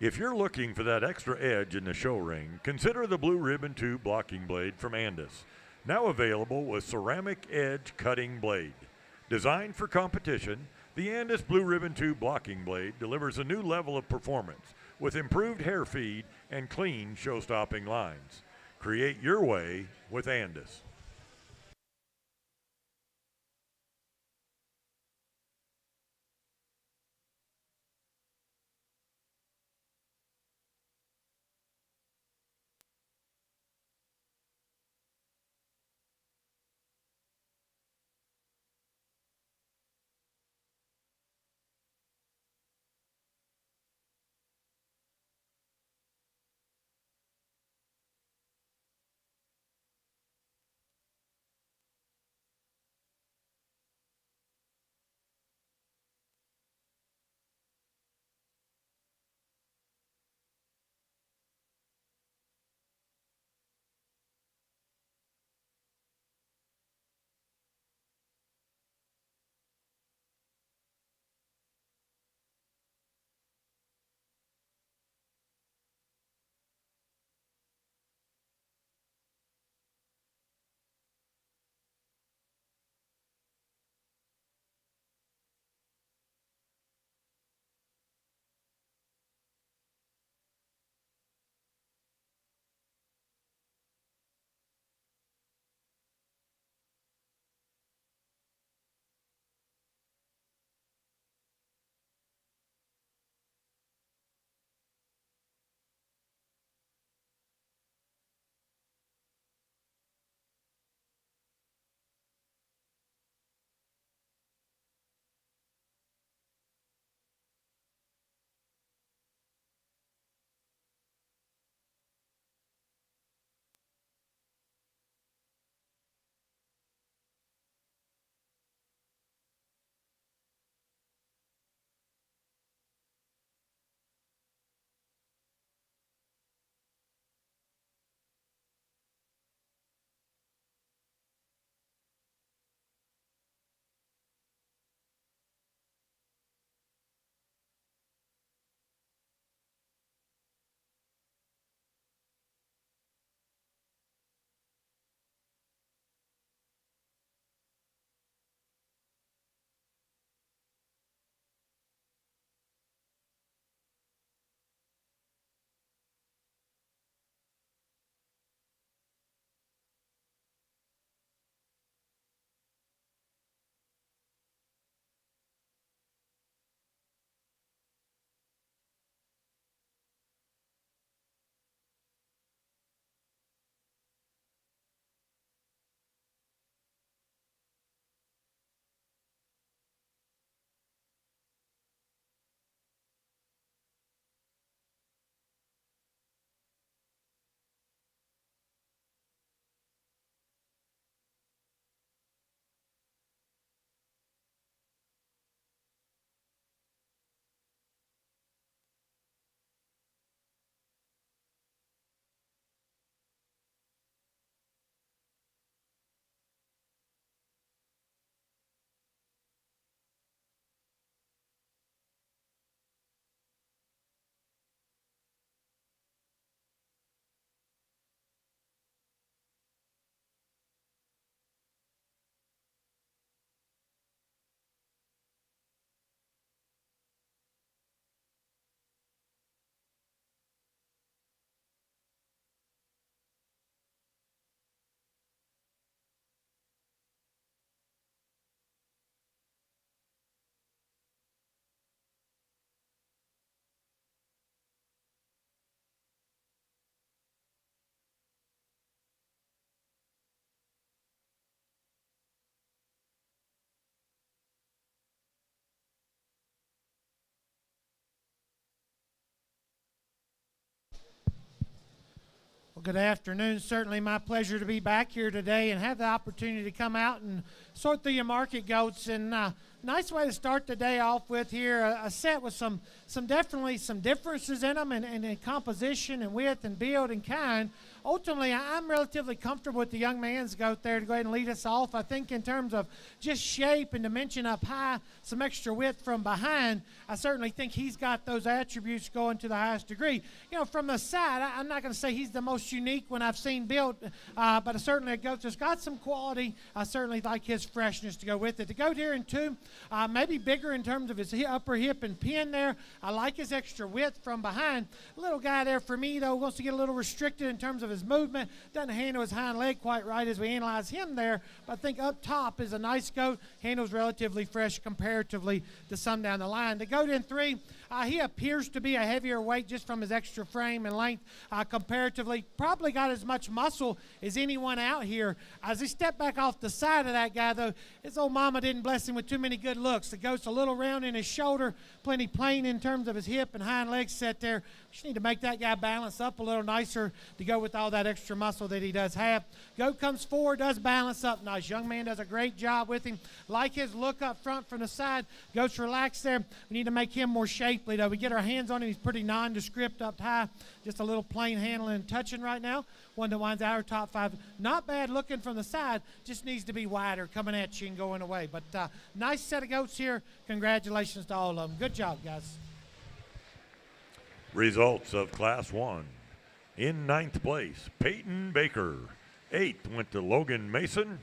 If you're looking for that extra edge in the show ring, consider the Blue Ribbon Tube blocking blade from Andis. Now available with ceramic edge cutting blade. Designed for competition, the Andis Blue Ribbon Tube blocking blade delivers a new level of performance with improved hair feed and clean show-stopping lines. Create your way with Andis. Well, good afternoon. Certainly my pleasure to be back here today and have the opportunity to come out and sort through your market goats. And nice way to start the day off with here. A set with definitely some differences in them and in composition and width and build and kind. Ultimately, I'm relatively comfortable with the young man's goat there to go ahead and lead us off. I think in terms of just shape and dimension up high, some extra width from behind, I certainly think he's got those attributes going to the highest degree. You know, from the side, I'm not going to say he's the most unique one I've seen built, but certainly a goat that's got some quality. I certainly like his freshness to go with it. The goat here in 2, maybe bigger in terms of his upper hip and pin there. I like his extra width from behind. Little guy there for me, though, wants to get a little restricted in terms of his movement. Doesn't handle his hind leg quite right as we analyze him there, but I think up top is a nice goat. Handles relatively fresh comparatively to some down the line. The goat in 3, he appears to be a heavier weight just from his extra frame and length comparatively. Probably got as much muscle as anyone out here. As he stepped back off the side of that guy, though, his old mama didn't bless him with too many good looks. The goat's a little round in his shoulder, plenty plain in terms of his hip and hind leg set there. Just need to make that guy balance up a little nicer to go with all that extra muscle that he does have. Goat comes forward, does balance up nice. Young man does a great job with him. Like his look up front from the side. Goat's relaxed there. We need to make him more shapely, though. We get our hands on him. He's pretty nondescript up high. Just a little plain handling and touching right now. One that winds our top 5. Not bad looking from the side. Just needs to be wider coming at you and going away. But nice set of goats here. Congratulations to all of them. Good job, guys. Results of Class 1. In 9th place, Peyton Baker. 8th went to Logan Mason.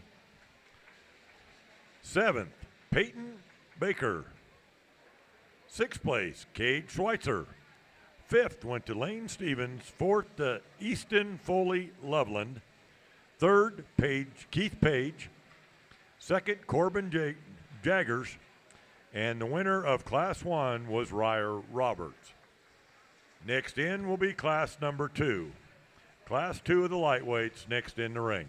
7th, Peyton Baker. 6th place, Cade Schweitzer. 5th went to Lane Stevens. 4th to Easton Foley Loveland. 3rd, Keith Page. 2nd, Corbin Jaggers. And the winner of Class 1 was Ryer Roberts. Next in will be class number 2. Class 2 of the lightweights next in the ring.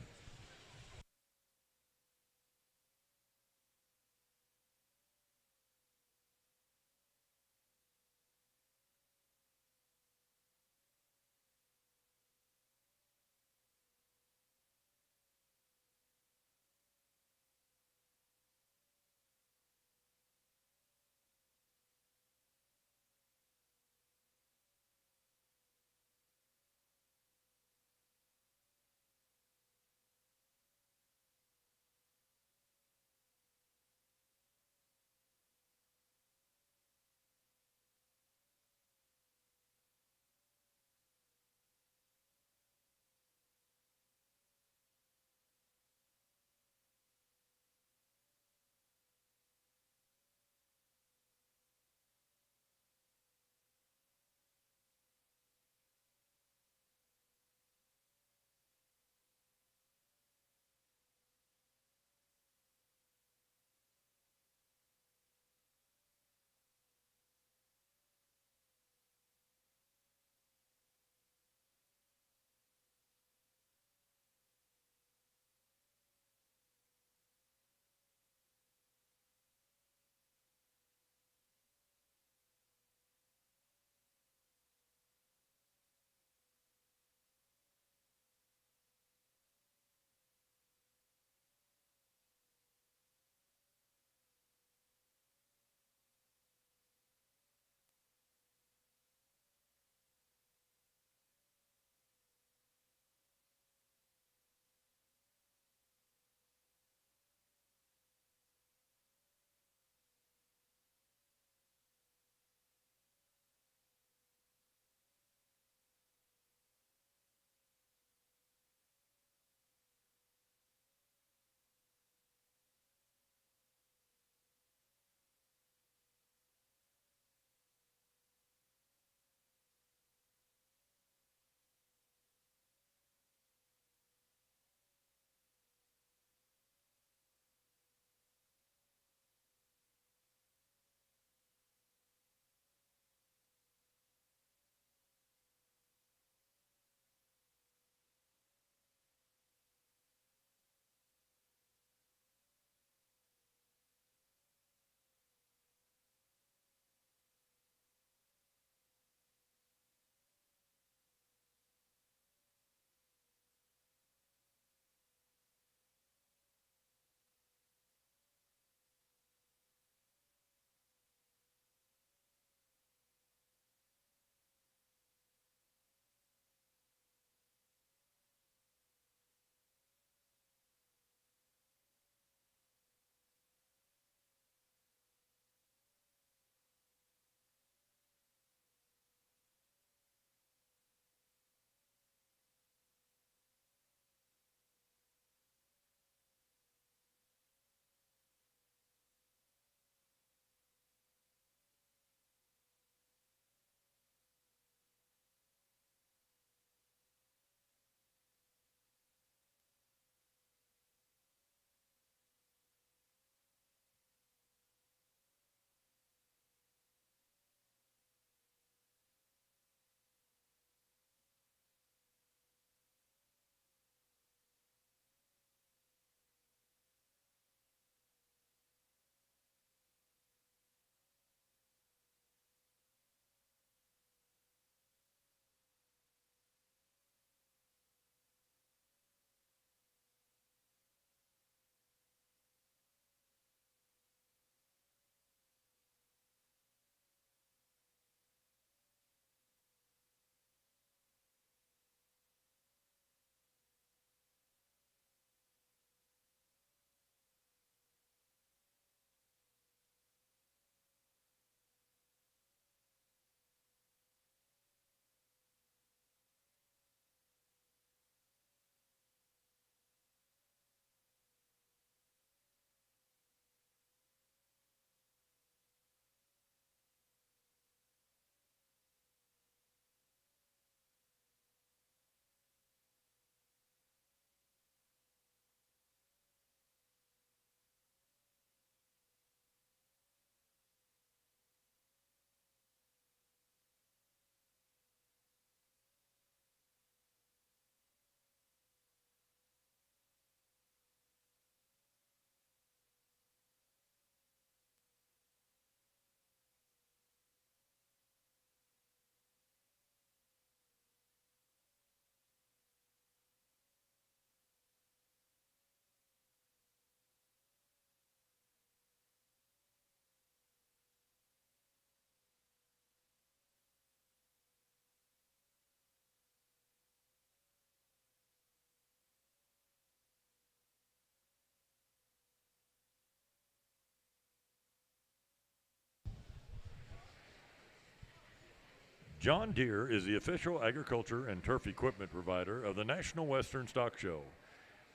John Deere is the official agriculture and turf equipment provider of the National Western Stock Show.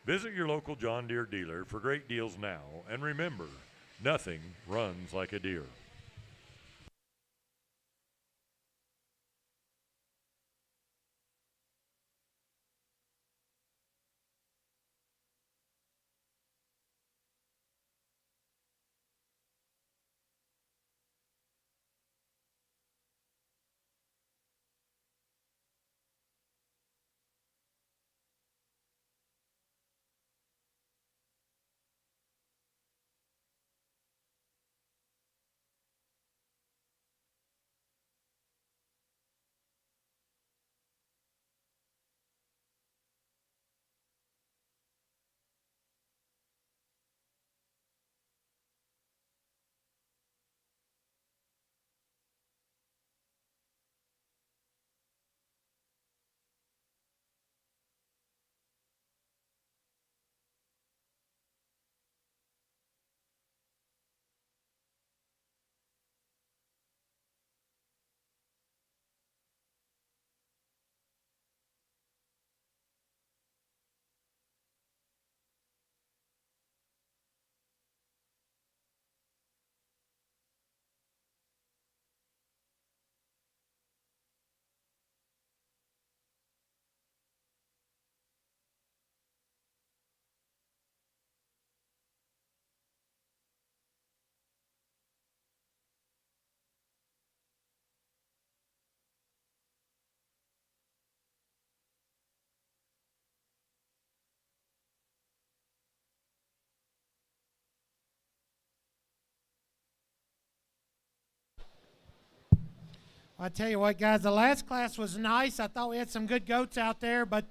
Visit your local John Deere dealer for great deals now, and remember, nothing runs like a Deere. I tell you what, guys, the last class was nice. I thought we had some good goats out there, but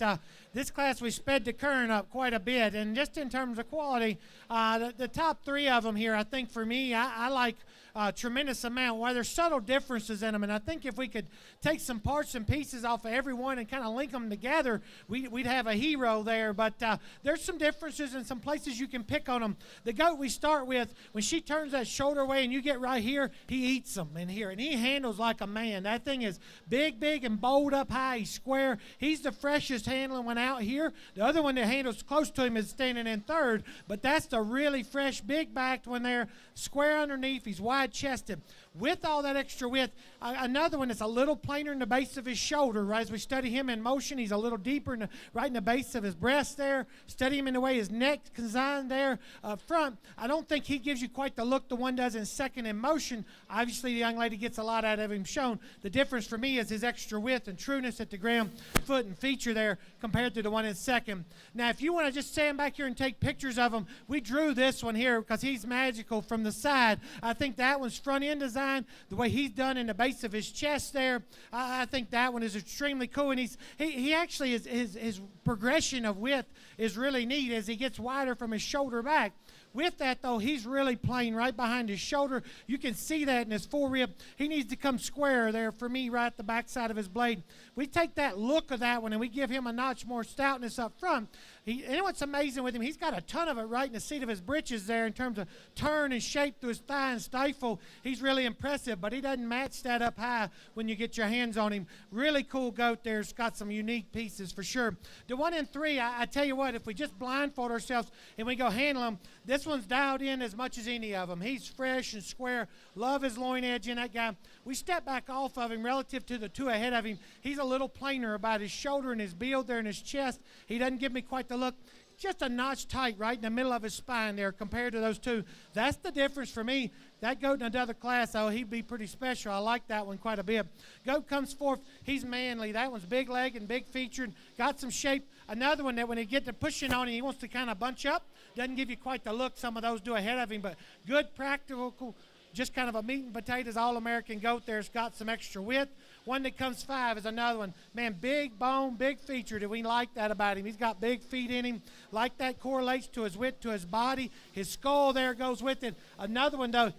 this class we sped the current up quite a bit. And just in terms of quality, the top three of them here, I think for me, I like a tremendous amount. While there's subtle differences in them, and I think if we could take some parts and pieces off of every one and kind of link them together, we'd have a hero there. But there's some differences and some places you can pick on them. The goat we start with, when she turns that shoulder away and you get right here, he eats them in here, and he handles like a man. That thing is big and bowled up high. He's square. He's the freshest handling one out here. The other one that handles close to him is standing in third, but that's the really fresh, big-backed one there, square underneath. He's wide-chested. With all that extra width, another one that's a little plainer in the base of his shoulder. Right, as we study him in motion, he's a little deeper right in the base of his breast there. Study him in the way his neck's designed there up front. I don't think he gives you quite the look the one does in second in motion. Obviously, the young lady gets a lot out of him shown. The difference for me is his extra width and trueness at the ground, foot, and feature there compared to the one in second. Now, if you want to just stand back here and take pictures of him, we drew this one here because he's magical from the side. I think that one's front end design. The way he's done in the base of his chest there, I think that one is extremely cool. And he actually his progression of width is really neat as he gets wider from his shoulder back. With that, though, he's really plain right behind his shoulder. You can see that in his forerib. He needs to come square there for me right at the backside of his blade. We take that look of that one and we give him a notch more stoutness up front. And what's amazing with him, he's got a ton of it right in the seat of his britches there in terms of turn and shape through his thigh and stifle. He's really impressive, but he doesn't match that up high when you get your hands on him. Really cool goat there. It's got some unique pieces for sure. The one in three, I tell you what, if we just blindfold ourselves and we go handle him, this one's dialed in as much as any of them. He's fresh and square. Love his loin edge in that guy. We step back off of him relative to the two ahead of him. He's a little plainer about his shoulder and his build there in his chest. He doesn't give me quite the look. Just a notch tight right in the middle of his spine there compared to those two. That's the difference for me. That goat in another class, though, he'd be pretty special. I like that one quite a bit. Goat comes forth. He's manly. That one's big leg and big featured. Got some shape. Another one that when he get to pushing on him, he wants to kind of bunch up. Doesn't give you quite the look some of those do ahead of him, but good, practical, just kind of a meat and potatoes all-American goat there. It's got some extra width. One that comes five is another one. Man, big bone, big featured, and we like that about him. He's got big feet in him. Like that correlates to his width, to his body. His skull there goes with it. Another one, though,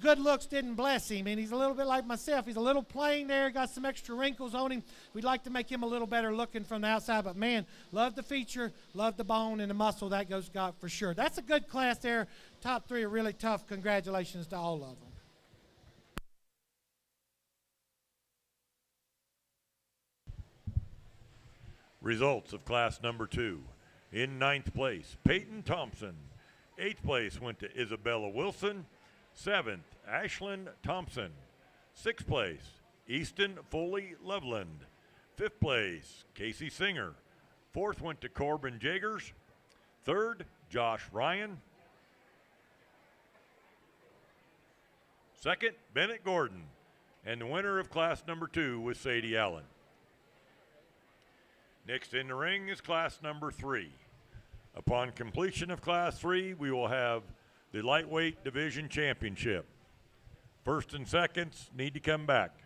good looks didn't bless him, and he's a little bit like myself. He's a little plain there, got some extra wrinkles on him. We'd like to make him a little better looking from the outside, but man, love the feature, love the bone and the muscle that goes got for sure. That's a good class there. Top three are really tough. Congratulations to all of them. Results of class number 2. In 9th place, Peyton Thompson. 8th place went to Isabella Wilson. 7th, Ashlyn Thompson. 6th place, Easton Foley Loveland. 5th place, Casey Singer. 4th went to Corbin Jagers. 3rd, Josh Ryan. 2nd, Bennett Gordon. And the winner of class number 2 was Sadie Allen. Next in the ring is class number 3. Upon completion of class 3, we will have the lightweight division championship. First and seconds need to come back.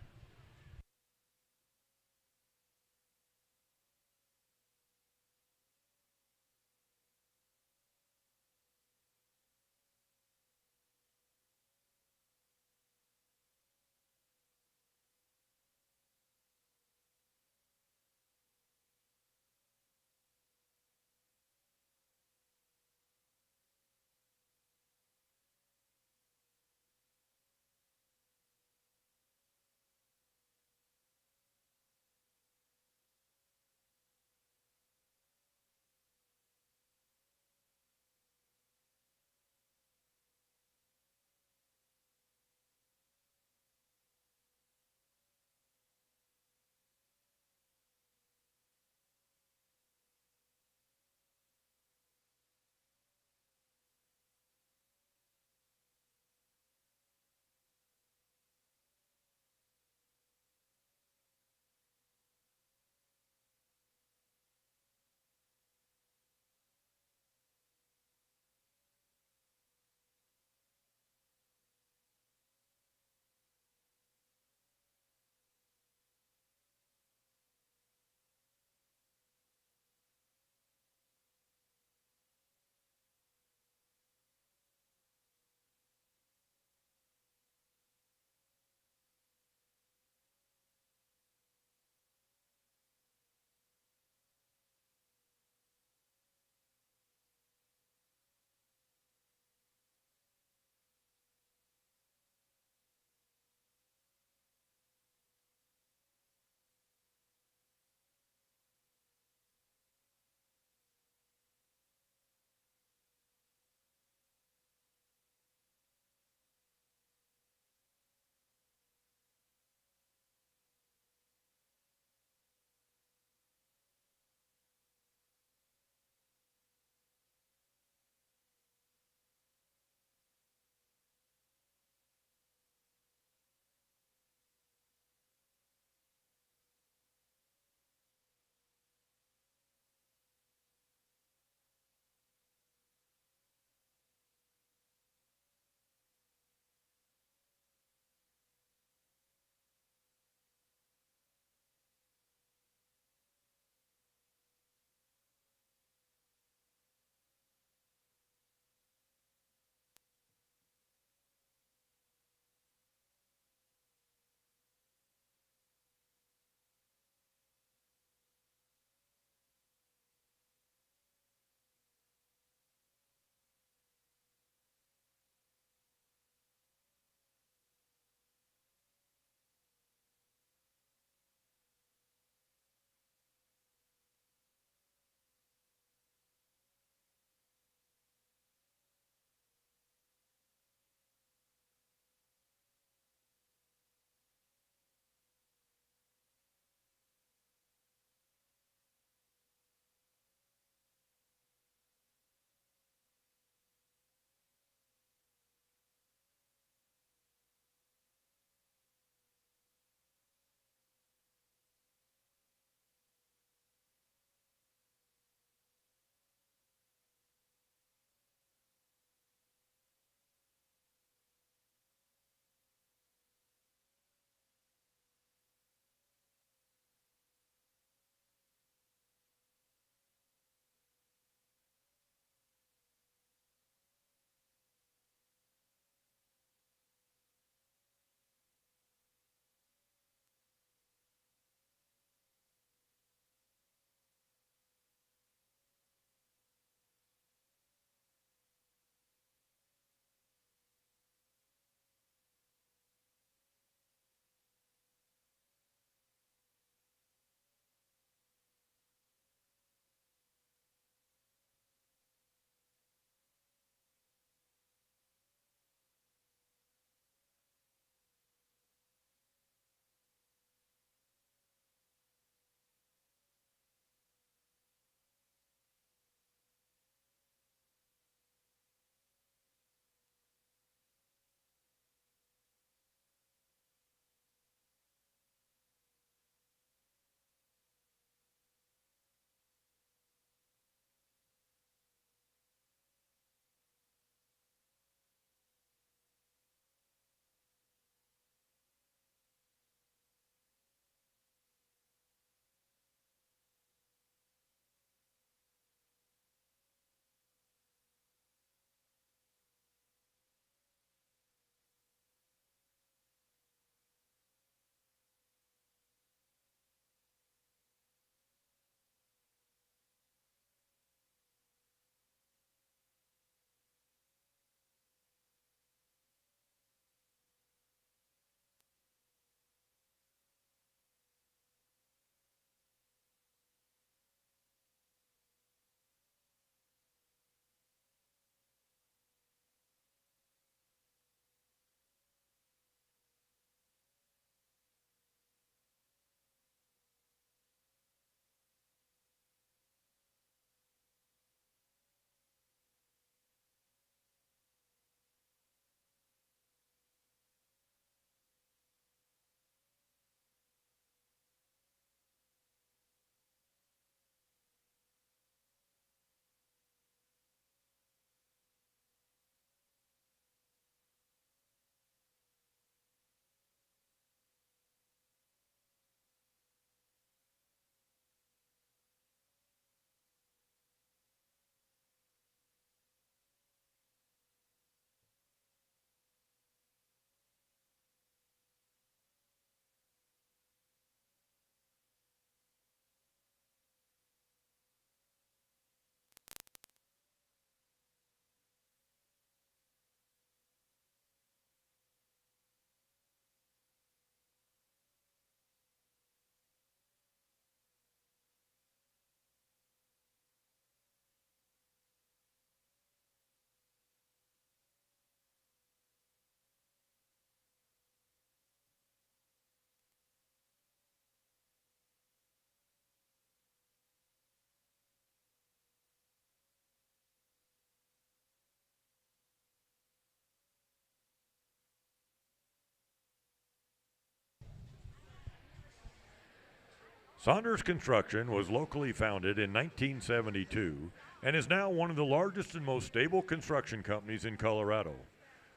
Saunders Construction was locally founded in 1972 and is now one of the largest and most stable construction companies in Colorado.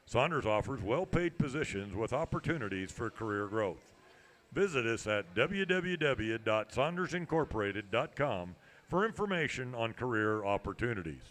Saunders offers well-paid positions with opportunities for career growth. Visit us at www.saundersincorporated.com for information on career opportunities.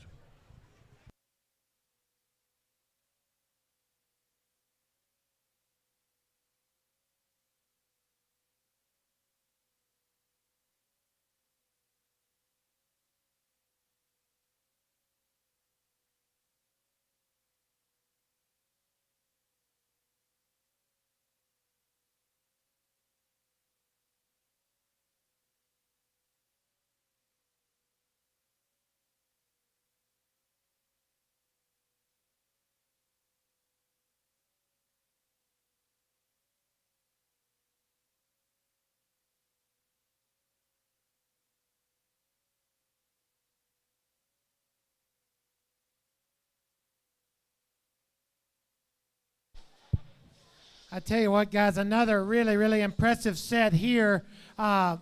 I tell you what, guys, another really, really impressive set here. A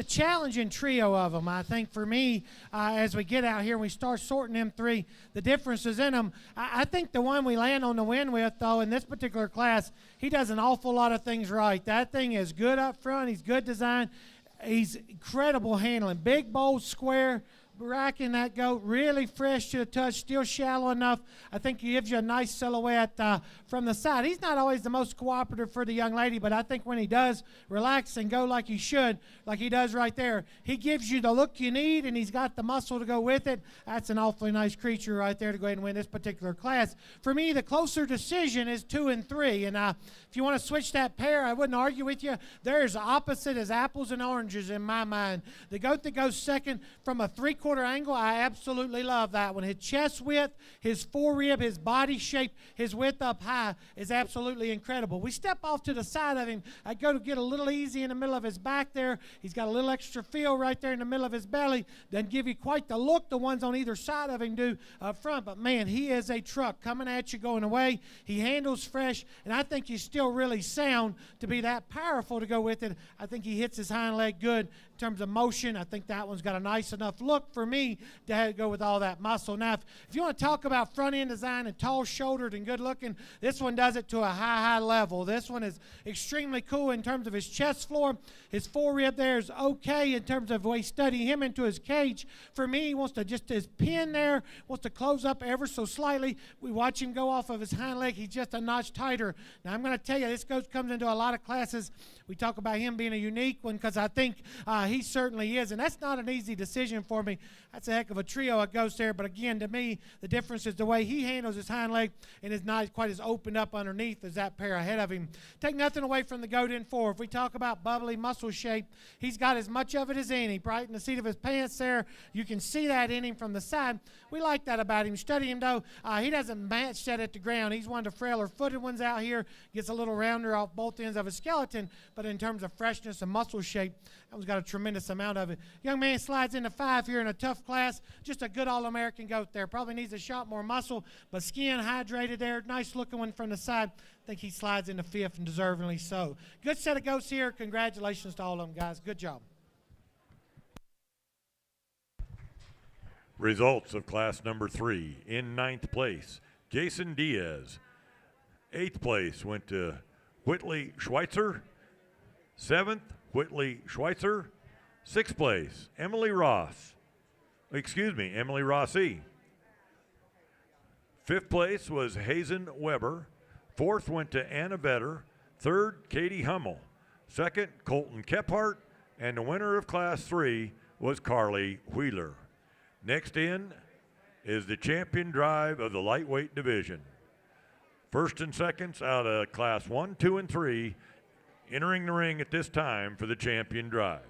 challenging trio of them. I think for me, as we get out here and we start sorting them three, the differences in them, I think the one we land on the win with, though, in this particular class, he does an awful lot of things right. That thing is good up front. He's good design. He's incredible handling. Big, bold, square, racking that goat, really fresh to the touch, still shallow enough. I think he gives you a nice silhouette from the side. He's not always the most cooperative for the young lady, but I think when he does relax and go like he should, like he does right there, he gives you the look you need, and he's got the muscle to go with it. That's an awfully nice creature right there to go ahead and win this particular class. For me, the closer decision is 2 and 3, and if you want to switch that pair, I wouldn't argue with you. They're as opposite as apples and oranges in my mind. The goat that goes second from a three-quarter angle, I absolutely love that one. His chest width, his forerib, his body shape, his width up high is absolutely incredible. We step off to the side of him. I go to get a little easy in the middle of his back there. He's got a little extra feel right there in the middle of his belly. Doesn't give you quite the look the ones on either side of him do up front, but man, he is a truck coming at you, going away. He handles fresh, and I think he's still really sound to be that powerful to go with it. I think he hits his hind leg good in terms of motion. I think that one's got a nice enough look for me to have to go with all that muscle. Now, if you want to talk about front end design and tall-shouldered and good-looking, this one does it to a high level. This one is extremely cool in terms of his chest floor. His forerib there is okay in terms of the way you study him into his cage. For me, he wants to just, his pin there, wants to close up ever so slightly. We watch him go off of his hind leg. He's just a notch tighter. Now, I'm going to tell you, this goat comes into a lot of classes. We talk about him being a unique one because I think he certainly is, and that's not an easy decision for me. That's a heck of a trio of goats there, but again, to me, the difference is the way he handles his hind leg and is not quite as opened up underneath as that pair ahead of him. Take nothing away from the goat in 4. If we talk about bubbly muscle shape, he's got as much of it as any. Right in the seat of his pants there, you can see that in him from the side. We like that about him. Study him, though. He doesn't match that at the ground. He's one of the frailer footed ones out here, gets a little rounder off both ends of his skeleton, but in terms of freshness and muscle shape, that one's got a tremendous amount of it. Young man slides into 5 here in a tough class. Just a good All-American goat there. Probably needs a shot more muscle, but skin hydrated there. Nice looking one from the side. I think he slides into 5th, and deservingly so. Good set of goats here. Congratulations to all of them, guys. Good job. Results of class number 3. In 9th place, Jason Diaz. 8th place went to Whitley Schweitzer. 7th, Whitley Schweitzer. 6th place, Emily Rossi. 5th place was Hazen Weber. 4th went to Anna Vetter. 3rd, Katie Hummel. 2nd, Colton Kephart. And the winner of class 3 was Carly Wheeler. Next in is the champion drive of the lightweight division. First and seconds out of class 1, 2, and 3 entering the ring at this time for the champion drive.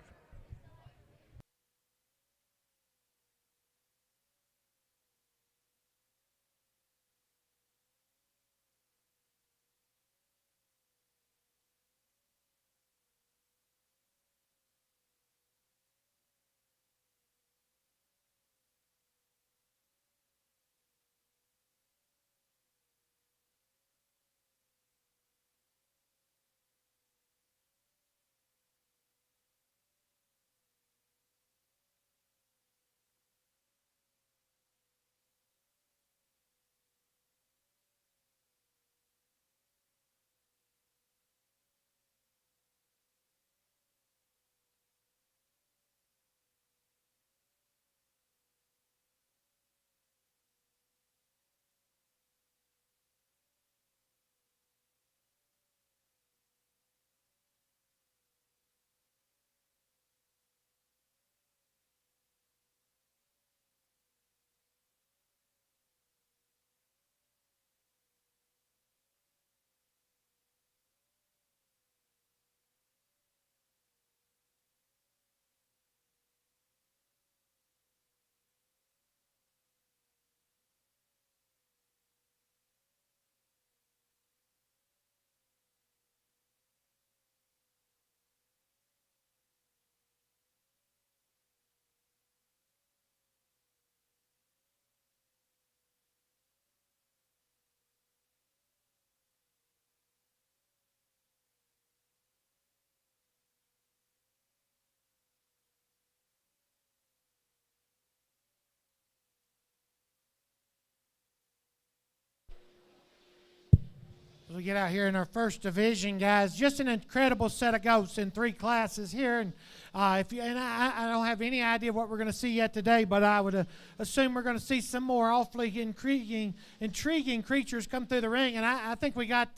as we get out here in our first division, guys. Just an incredible set of goats in 3 classes here. And I don't have any idea what we're going to see yet today, but I would assume we're going to see some more awfully intriguing creatures come through the ring. And I think we got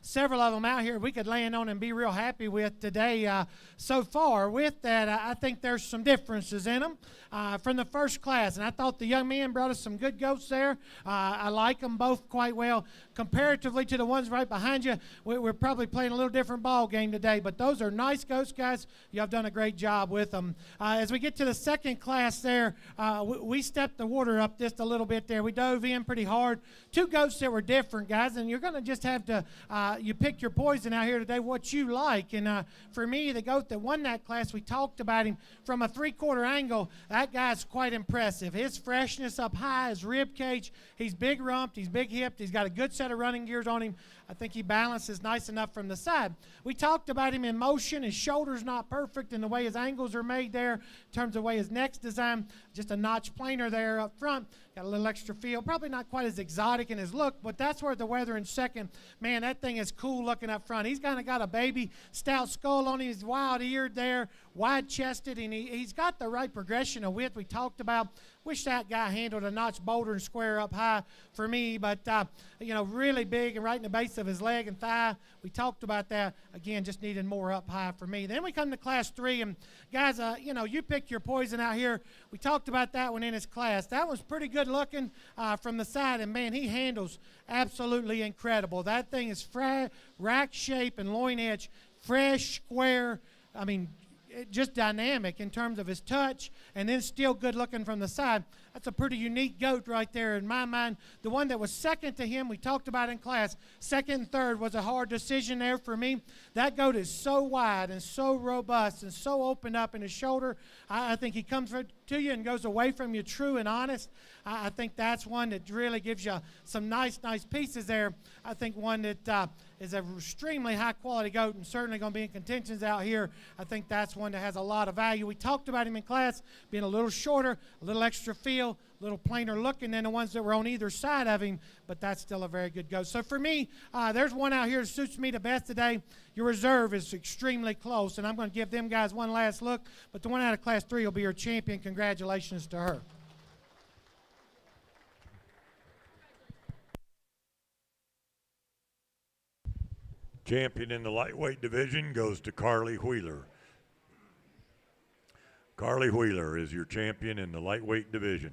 several of them out here we could land on and be real happy with today so far. With that, I think there's some differences in them from the first class. And I thought the young man brought us some good goats there. I like them both quite well. Comparatively to the ones right behind you, we're probably playing a little different ball game today. But those are nice goats, guys. You have done a great job with them. As we get to the second class there, we stepped the water up just a little bit there. We dove in pretty hard. 2 goats that were different, guys, and you're going to just have to, you pick your poison out here today, what you like. And for me, the goat that won that class, we talked about him from a 3/4 angle. That guy's quite impressive. His freshness up high, his rib cage, he's big rumped, he's big hipped, he's got a good set of running gears on him. I think he balances nice enough from the side. We talked about him in motion. His shoulder's not perfect in the way his angles are made there, in terms of the way his neck's designed. Just a notch planer there up front. Got a little extra feel. Probably not quite as exotic in his look, but that's where the weather in second. Man, that thing is cool looking up front. He's kind of got a baby stout skull on him. He's wild-eared there, wide-chested, and he's got the right progression of width we talked about. Wish that guy handled a notch bolder and square up high for me, but, really big and right in the base of his leg and thigh. We talked about that. Again, just needed more up high for me. Then we come to Class 3, and guys, you pick your poison out here. We talked about that one in his class. That was pretty good looking from the side, and, man, he handles absolutely incredible. That thing is rack shape and loin edge, fresh, square. I mean, just dynamic in terms of his touch, and then still good looking from the side. That's a pretty unique goat right there in my mind. The one that was second to him, we talked about in class, second and third was a hard decision there for me. That goat is so wide and so robust and so opened up in his shoulder. I think he comes to you and goes away from you true and honest. I think that's one that really gives you some nice pieces there. I think one that is an extremely high-quality goat and certainly going to be in contentions out here. I think that's one that has a lot of value. We talked about him in class being a little shorter, a little extra feel, a little plainer looking than the ones that were on either side of him, but that's still a very good goat. So for me, there's one out here that suits me the best today. Your reserve is extremely close, and I'm going to give them guys one last look, but the one out of Class 3 will be your champion. Congratulations to her. Champion in the lightweight division goes to Carly Wheeler. Carly Wheeler is your champion in the lightweight division.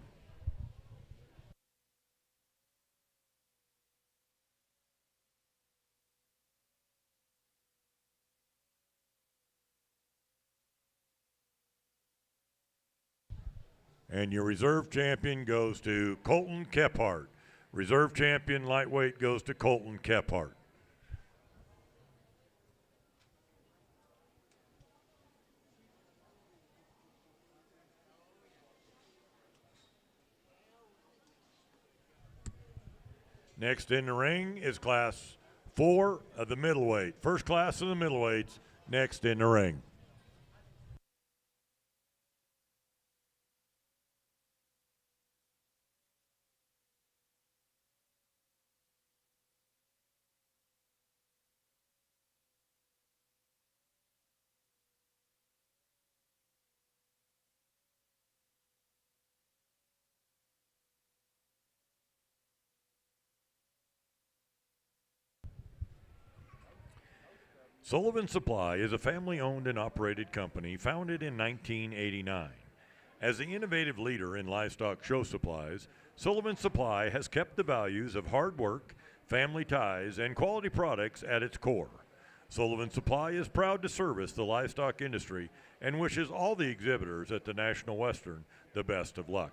And your reserve champion goes to Colton Kephart. Reserve champion lightweight goes to Colton Kephart. Next in the ring is Class 4 of the middleweight. First class of the middleweights next in the ring. Sullivan Supply is a family-owned and operated company founded in 1989. As the innovative leader in livestock show supplies, Sullivan Supply has kept the values of hard work, family ties, and quality products at its core. Sullivan Supply is proud to service the livestock industry and wishes all the exhibitors at the National Western the best of luck.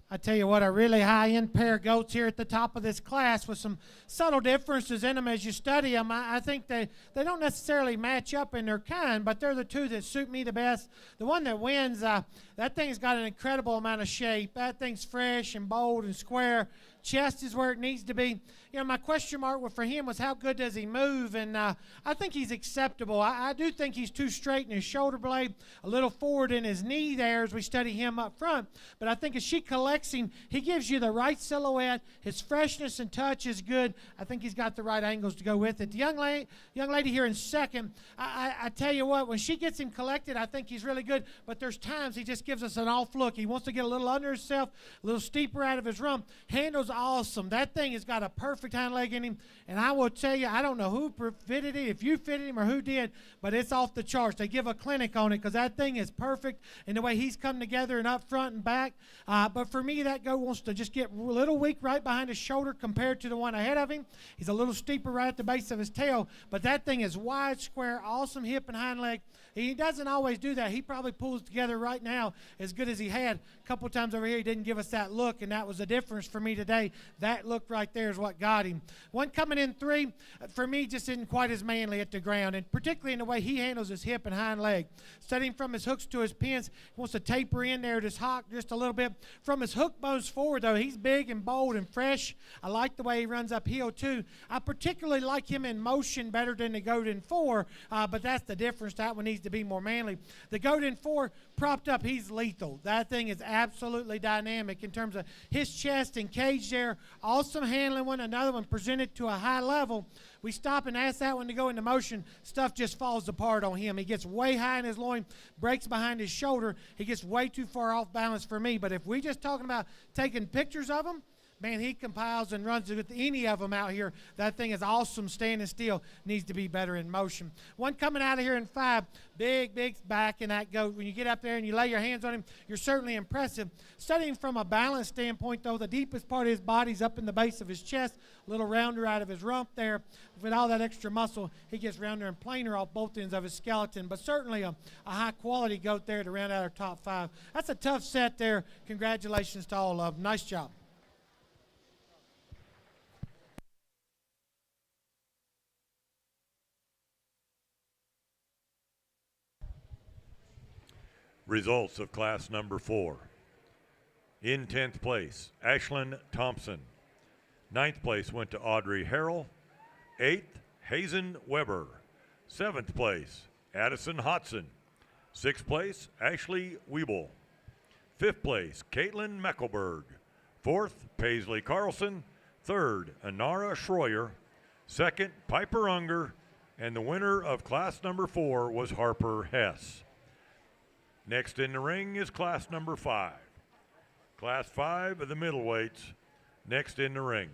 I tell you what, a really high-end pair of goats here at the top of this class with some subtle differences in them as you study them. I think they don't necessarily match up in their kind, but they're the two that suit me the best. The one that wins, that thing's got an incredible amount of shape. That thing's fresh and bold and square. Chest is where it needs to be. You know, my question mark for him was how good does he move, and I think he's acceptable. I do think he's too straight in his shoulder blade, a little forward in his knee there as we study him up front. But I think as she collects him, he gives you the right silhouette. His freshness and touch is good. I think he's got the right angles to go with it. The young lady here in second, I tell you what, when she gets him collected, I think he's really good. But there's times he just gives us an off look. He wants to get a little under himself, a little steeper out of his rump. Handles awesome. That thing has got a perfect hind leg in him. And I will tell you, I don't know who fitted it, if you fitted him or who did, but it's off the charts. They give a clinic on it because that thing is perfect in the way he's come together and up front and back. But for me, that goat wants to just get a little weak right behind his shoulder compared to the one ahead of him. He's a little steeper right at the base of his tail, but that thing is wide, square, awesome hip and hind leg. He doesn't always do that. He probably pulls together right now as good as he had. A couple times over here, he didn't give us that look, and that was the difference for me today. That look right there is what got him. One coming in three, for me, just isn't quite as manly at the ground, and particularly in the way he handles his hip and hind leg. Studying from his hooks to his pins, he wants to taper in there at his hock just a little bit. From his hook bones forward, though, he's big and bold and fresh. I like the way he runs uphill, too. I particularly like him in motion better than the goat in four, but that's the difference. That one needs to be more manly. The goat in four, propped up, he's lethal. That thing is absolutely dynamic in terms of his chest and cage there. Awesome handling one. Another one presented to a high level. We stop and ask that one to go into motion. Stuff just falls apart on him. He gets way high in his loin, breaks behind his shoulder. He gets way too far off balance for me. But if we just talking about taking pictures of him, man, he compiles and runs with any of them out here. That thing is awesome standing still. Needs to be better in motion. One coming out of here in five. Big back in that goat. When you get up there and you lay your hands on him, you're certainly impressive. Studying from a balance standpoint, though, the deepest part of his body's up in the base of his chest. A little rounder out of his rump there. With all that extra muscle, he gets rounder and plainer off both ends of his skeleton. But certainly a high-quality goat there to round out our top five. That's a tough set there. Congratulations to all of them. Nice job. Results of class number 4. In 10th place, Ashlyn Thompson. 9th place went to Audrey Harrell. 8th, Hazen Weber. 7th place, Addison Hodson. 6th place, Ashley Wiebel. 5th place, Caitlin Meckelberg. 4th, Paisley Carlson. 3rd, Anara Schroyer. 2nd, Piper Unger. And the winner of class number 4 was Harper Hess. Next in the ring is class number 5. Class 5 of the middleweights, next in the ring.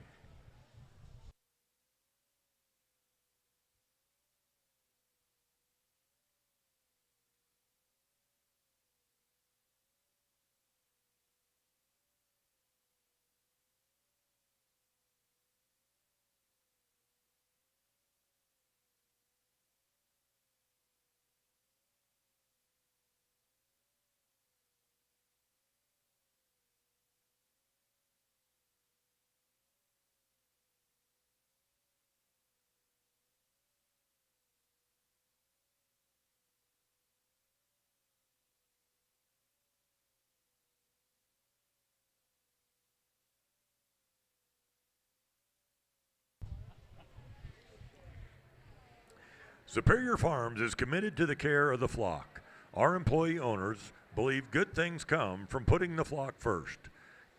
Superior Farms is committed to the care of the flock. Our employee owners believe good things come from putting the flock first.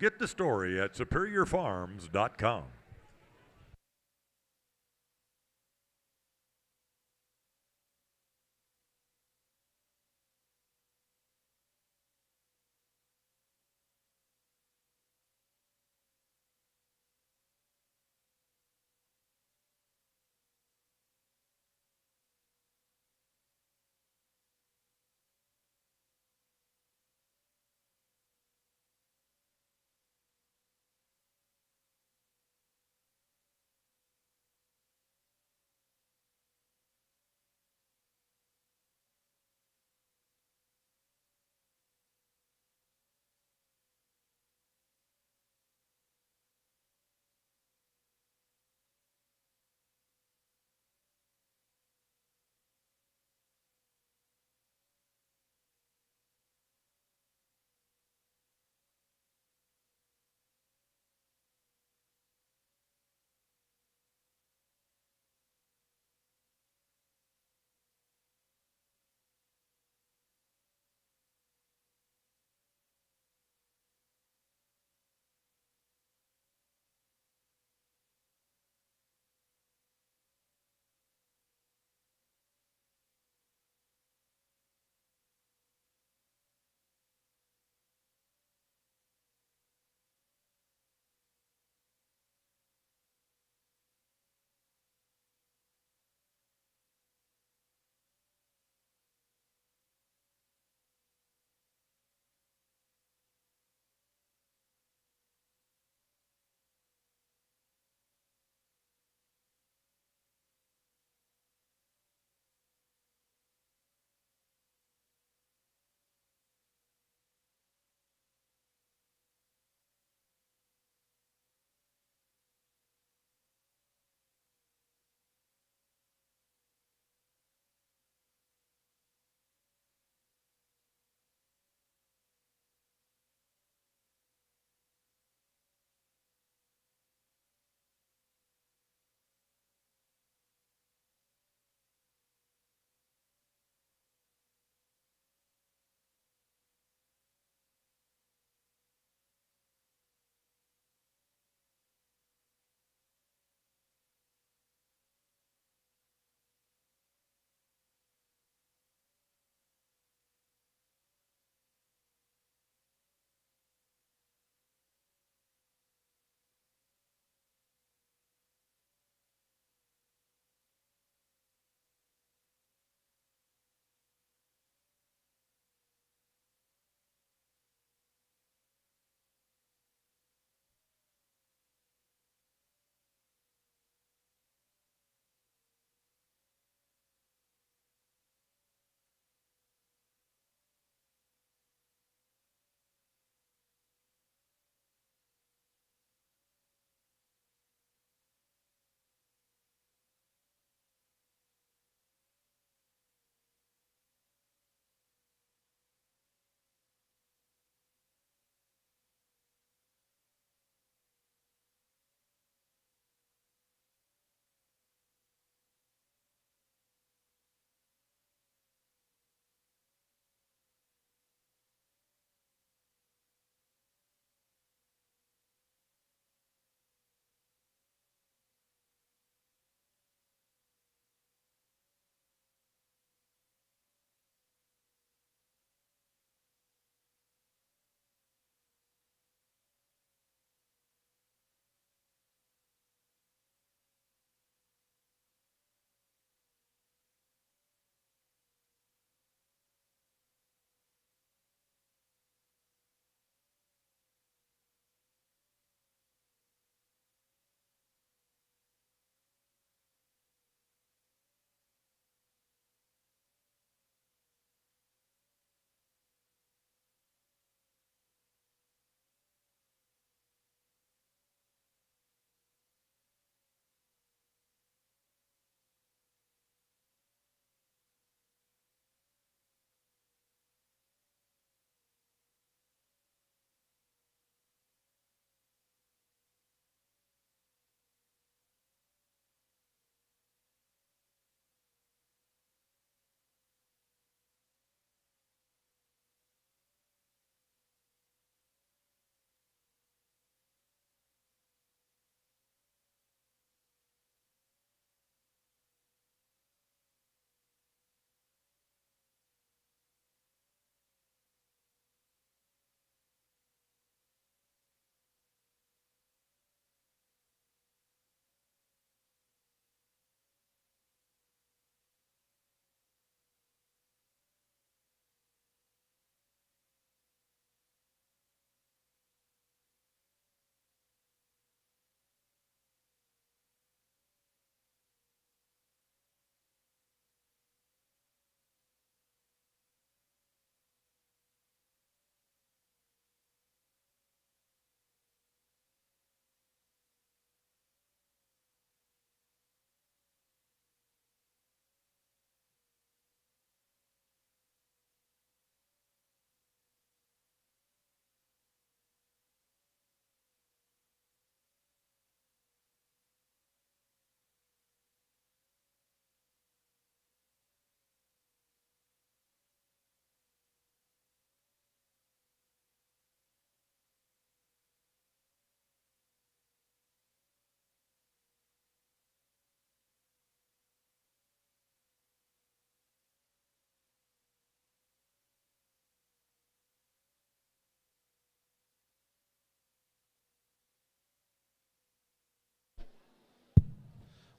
Get the story at superiorfarms.com.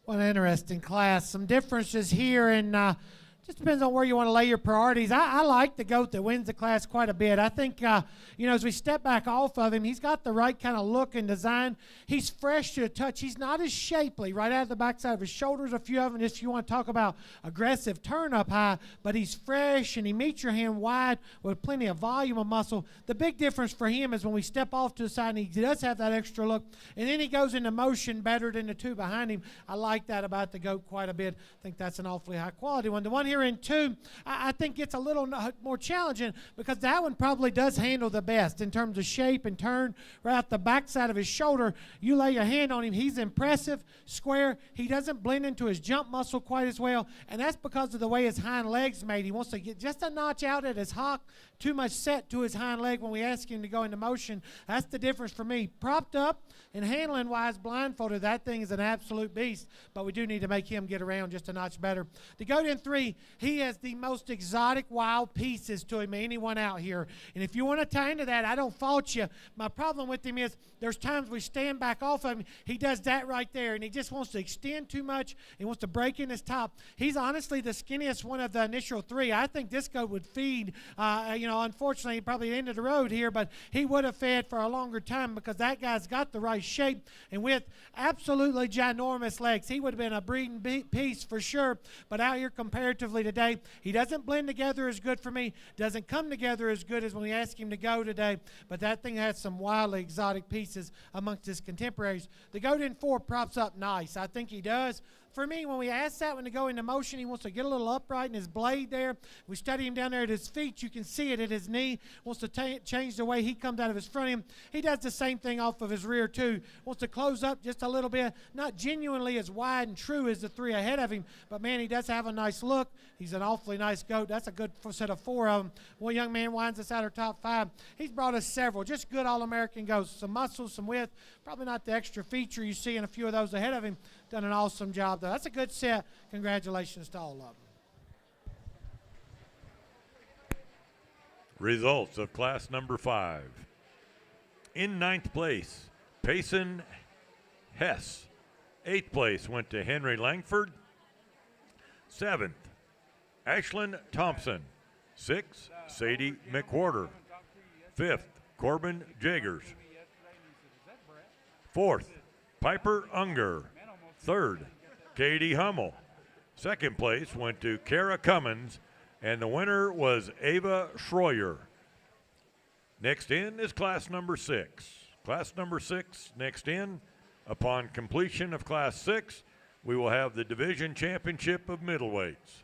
What an interesting class. Some differences here, and just depends on where you want to lay your priorities. I like the goat that wins the class quite a bit. I think, as we step back off of him, he's got the right kind of look and design. He's fresh to the touch. He's not as shapely right out of the backside of his shoulders. A few of them, just if you want to talk about aggressive turn up high, but he's fresh and he meets your hand wide with plenty of volume of muscle. The big difference for him is when we step off to the side and he does have that extra look, and then he goes into motion better than the two behind him. I like that about the goat quite a bit. I think that's an awfully high quality one. The one here in two, I think it's a little more challenging because that one probably does handle the best in terms of shape and turn right out the backside of his shoulder. You lay your hand on him, he's impressive, square. He doesn't blend into his jump muscle quite as well, and that's because of the way his hind leg's made. He wants to get just a notch out at his hock, too much set to his hind leg when we ask him to go into motion. That's the difference for me. Propped up and handling-wise, blindfolded, that thing is an absolute beast, but we do need to make him get around just a notch better. The goat in three, he has the most exotic, wild pieces to him, anyone out here. And if you want to tie into that, I don't fault you. My problem with him is there's times we stand back off of him. He does that right there, and he just wants to extend too much. He wants to break in his top. He's honestly the skinniest one of the initial three. I think this goat would feed, unfortunately, probably the end of the road here, but he would have fed for a longer time because that guy's got the right shape and with absolutely ginormous legs. He would have been a breeding piece for sure, but out here comparatively today, he doesn't blend together as good for me, doesn't come together as good as when we ask him to go today, but that thing has some wildly exotic pieces amongst his contemporaries. The goat in four props up nice. I think he does. For me, when we ask that one to go into motion, he wants to get a little upright in his blade there. We study him down there at his feet. You can see it at his knee. Wants to change the way he comes out of his front end. He does the same thing off of his rear, too. Wants to close up just a little bit. Not genuinely as wide and true as the three ahead of him, but, man, he does have a nice look. He's an awfully nice goat. That's a good set of four of them. One young man winds us out our top five. He's brought us several. Just good All-American goats. Some muscle, some width. Probably not the extra feature you see in a few of those ahead of him. Done an awesome job, though. That's a good set. Congratulations to all of them. Results of class number 5. In 9th place, Payson Hess. 8th place went to Henry Langford. 7th, Ashlyn Thompson. 6th, Sadie McWhorter. 5th, Corbin Jagers. 4th, Piper Unger. 3rd, Katie Hummel. 2nd place went to Kara Cummins, and the winner was Ava Schroyer. Next in is class number 6. Class number 6 next in. Upon completion of class 6, we will have the division championship of middleweights.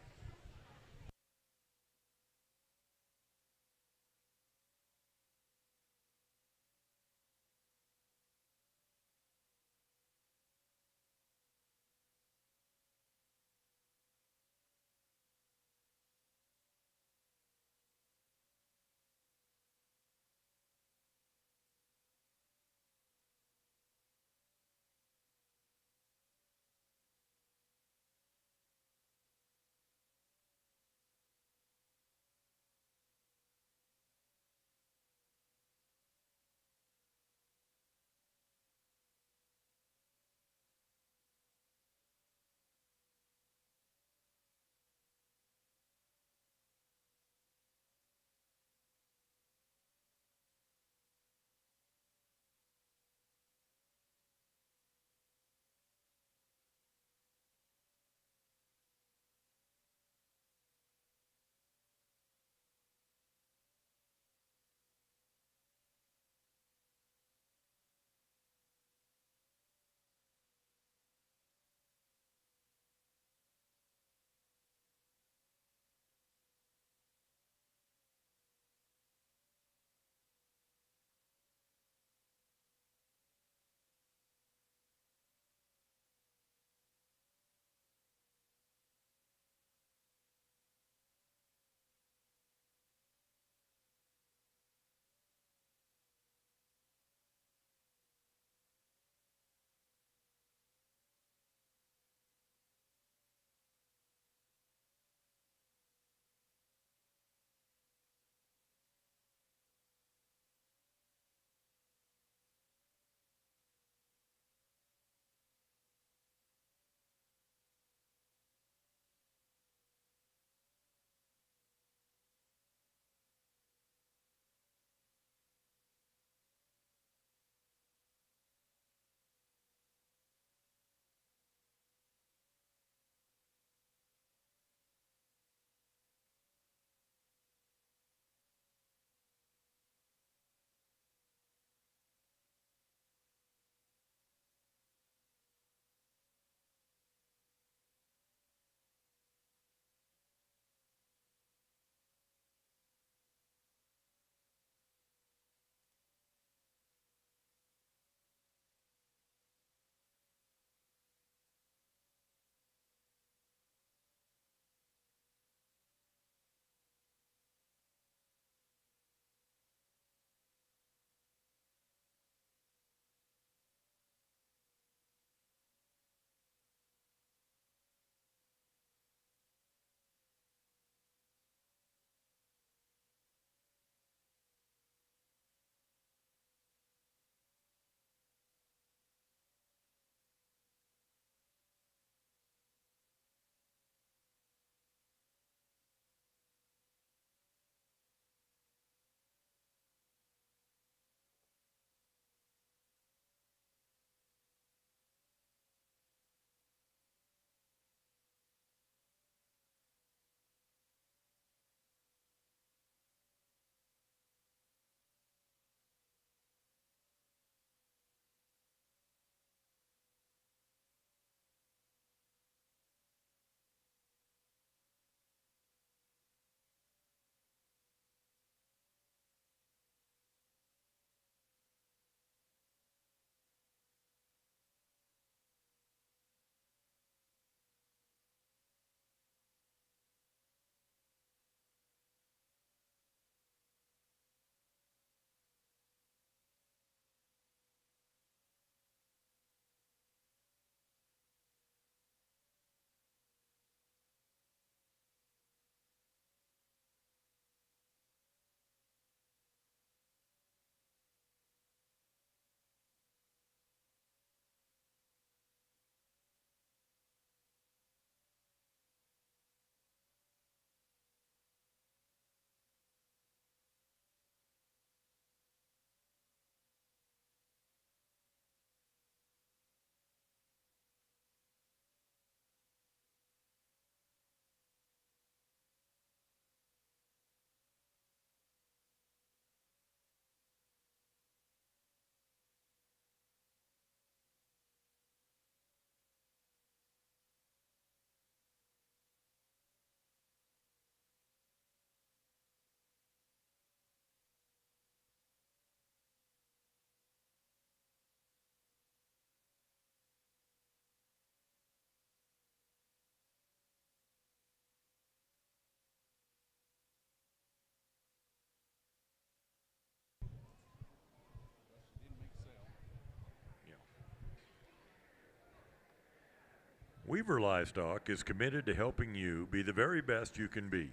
Weaver Livestock is committed to helping you be the very best you can be.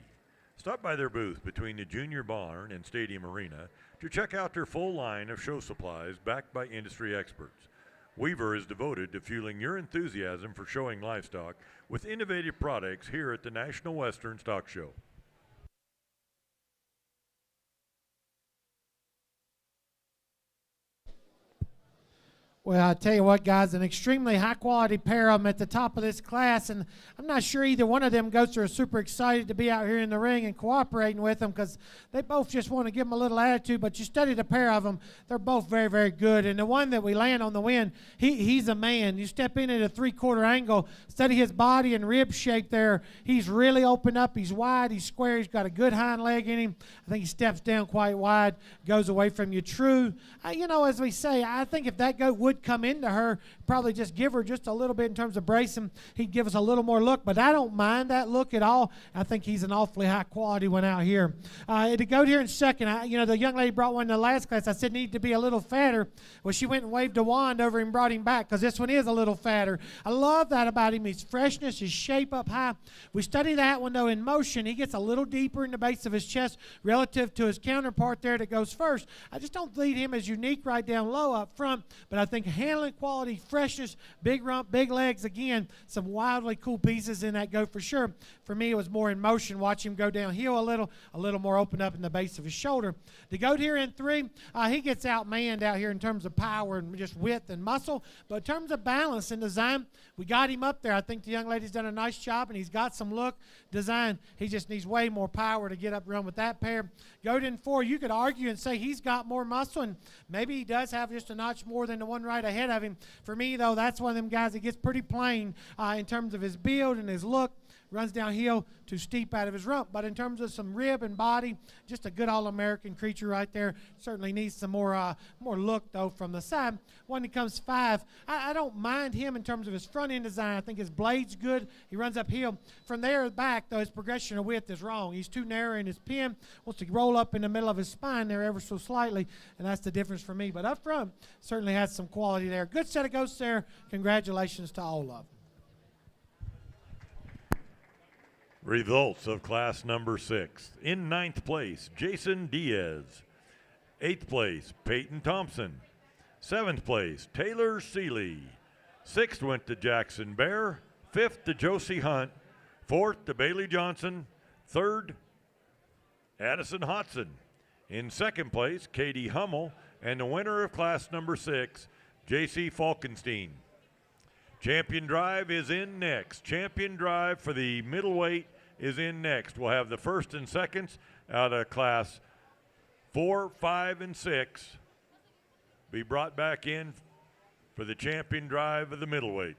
Stop by their booth between the Junior Barn and Stadium Arena to check out their full line of show supplies backed by industry experts. Weaver is devoted to fueling your enthusiasm for showing livestock with innovative products here at the National Western Stock Show. Well, I tell you what, guys, an extremely high-quality pair of them at the top of this class, and I'm not sure either one of them goats are super excited to be out here in the ring and cooperating with them because they both just want to give them a little attitude, but you study the pair of them, they're both very, very good, and the one that we land on the win, he's a man. You step in at a three-quarter angle, study his body and rib shape there. He's really open up. He's wide. He's square. He's got a good hind leg in him. I think he steps down quite wide, goes away from you true. As we say, I think if that goat would come into her, probably just give her just a little bit in terms of bracing. He'd give us a little more look, but I don't mind that look at all. I think he's an awfully high quality one out here. To go here in second, the young lady brought one in the last class. I said need to be a little fatter. Well, she went and waved a wand over him and brought him back because this one is a little fatter. I love that about him. His freshness, his shape up high. We study that one, though, in motion. He gets a little deeper in the base of his chest relative to his counterpart there that goes first. I just don't lead him as unique right down low up front, but I think handling quality, freshness, big rump, big legs, again, some wildly cool pieces in that goat for sure. For me, it was more in motion. Watch him go downhill a little more open up in the base of his shoulder. The goat here in three, he gets outmanned out here in terms of power and just width and muscle, but in terms of balance and design, we got him up there. I think the young lady's done a nice job, and he's got some look, design. He just needs way more power to get up and run with that pair. Goat in four, you could argue and say he's got more muscle, and maybe he does have just a notch more than the one right ahead of him. For me, though, that's one of them guys that gets pretty plain in terms of his build and his look. Runs downhill too steep out of his rump. But in terms of some rib and body, just a good all-American creature right there. Certainly needs some more look, though, from the side. One that comes five, I don't mind him in terms of his front-end design. I think his blade's good. He runs uphill. From there back, though, his progression of width is wrong. He's too narrow in his pin. Wants to roll up in the middle of his spine there ever so slightly, and that's the difference for me. But up front, certainly has some quality there. Good set of goats there. Congratulations to all of them. Results of class number 6. In 9th place, Jason Diaz. 8th place, Peyton Thompson. 7th place, Taylor Seeley. 6th went to Jackson Bear. 5th to Josie Hunt. 4th to Bailey Johnson. 3rd, Addison Hodson. In 2nd place, Katie Hummel. And the winner of class number 6, J.C. Falkenstein. Champion Drive is in next. Champion Drive for the middleweight is in next. We'll have the first and seconds out of class 4, 5, and 6 be brought back in for the Champion Drive of the middleweights.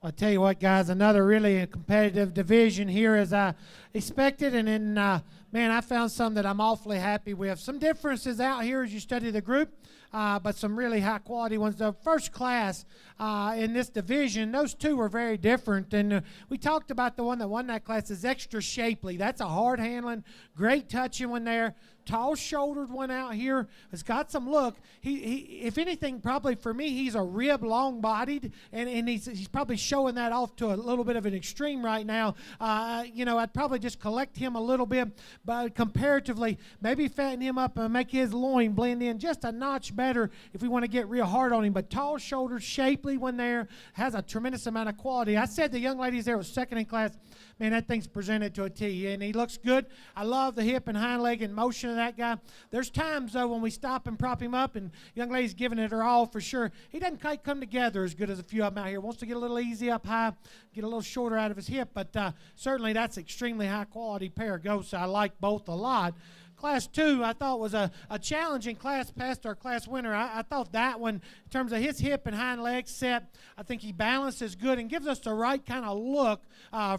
I'll tell you what, guys, another really competitive division here as I expected. And then, man, I found some that I'm awfully happy with. Some differences out here as you study the group, but some really high-quality ones. The first class in this division, those two were very different. And we talked about the one that won that class is extra shapely. That's a hard-handling, great touching one there. Tall-shouldered one out here has got some look. He if anything, probably for me, he's a rib long-bodied, and he's probably showing that off to a little bit of an extreme right now. I'd probably just collect him a little bit, but comparatively, maybe fatten him up and make his loin blend in just a notch better if we want to get real hard on him. But tall-shouldered, shapely one there, has a tremendous amount of quality. I said the young ladies there was second in class. Man, that thing's presented to a T, and he looks good. I love the hip and hind leg in motion of that guy. There's times, though, when we stop and prop him up, and young lady's giving it her all for sure. He doesn't quite come together as good as a few of them out here. Wants to get a little easy up high, get a little shorter out of his hip, but certainly that's extremely high-quality pair of goats. I like both a lot. Class 2, I thought was a challenging class past our class winner. I thought that one, in terms of his hip and hind leg set, I think he balances good and gives us the right kind of look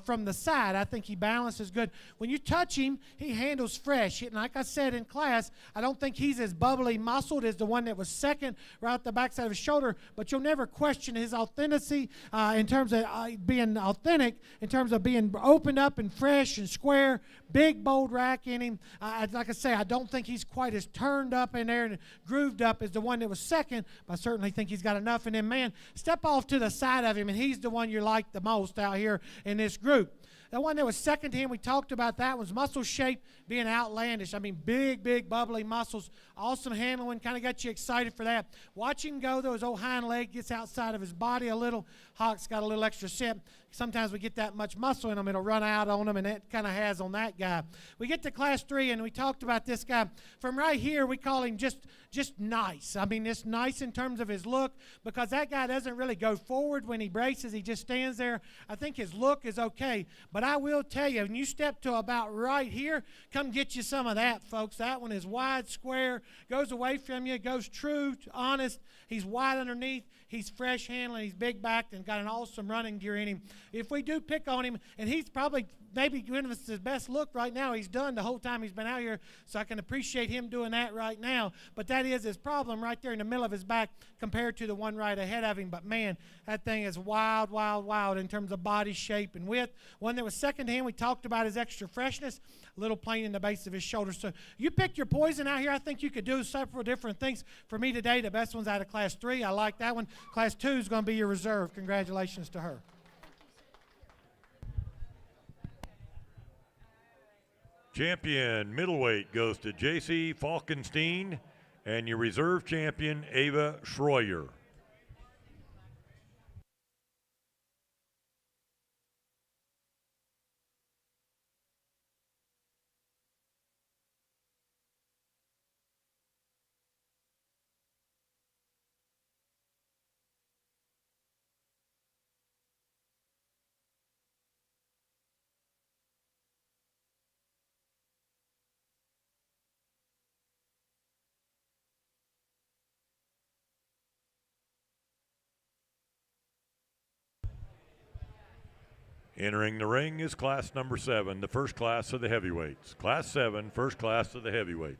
from the side. I think he balances good. When you touch him, he handles fresh. And like I said in class, I don't think he's as bubbly muscled as the one that was second right out the backside of his shoulder, but you'll never question his authenticity in terms of being authentic, in terms of being opened up and fresh and square, big, bold rack in him. Like I say, I don't think he's quite as turned up in there and grooved up as the one that was second, but I certainly think he's got enough in him. Man, step off to the side of him, and he's the one you like the most out here in this group. The one that was second to him, we talked about that, was muscle shape being outlandish. I mean, big, big, bubbly muscles, awesome handling, kind of got you excited for that. Watch him go, though, his old hind leg gets outside of his body a little. Hawk's got a little extra sip. Sometimes we get that much muscle in him, it'll run out on him, and it kind of has on that guy. We get to class 3, and we talked about this guy. From right here, we call him just nice. I mean, it's nice in terms of his look, because that guy doesn't really go forward when he braces. He just stands there. I think his look is okay, but I will tell you, when you step to about right here, come get you some of that, folks. That one is wide, square, goes away from you, goes true, honest. He's wide underneath. He's fresh handling. He's big backed and got an awesome running gear in him. If we do pick on him, and he's probably maybe giving us his best look right now, he's done the whole time he's been out here, so I can appreciate him doing that right now. But that is his problem right there in the middle of his back compared to the one right ahead of him. But, man, that thing is wild, wild, wild in terms of body shape and width. One that was second to him, we talked about his extra freshness, a little plain in the base of his shoulder. So you picked your poison out here. I think you could do several different things. For me today, the best one's out of Class 3. I like that one. Class 2 is going to be your reserve. Congratulations to her. Champion middleweight goes to J.C. Falkenstein, and your reserve champion, Ava Schroyer. Entering the ring is class number 7, the first class of the heavyweights. Class 7, first class of the heavyweights.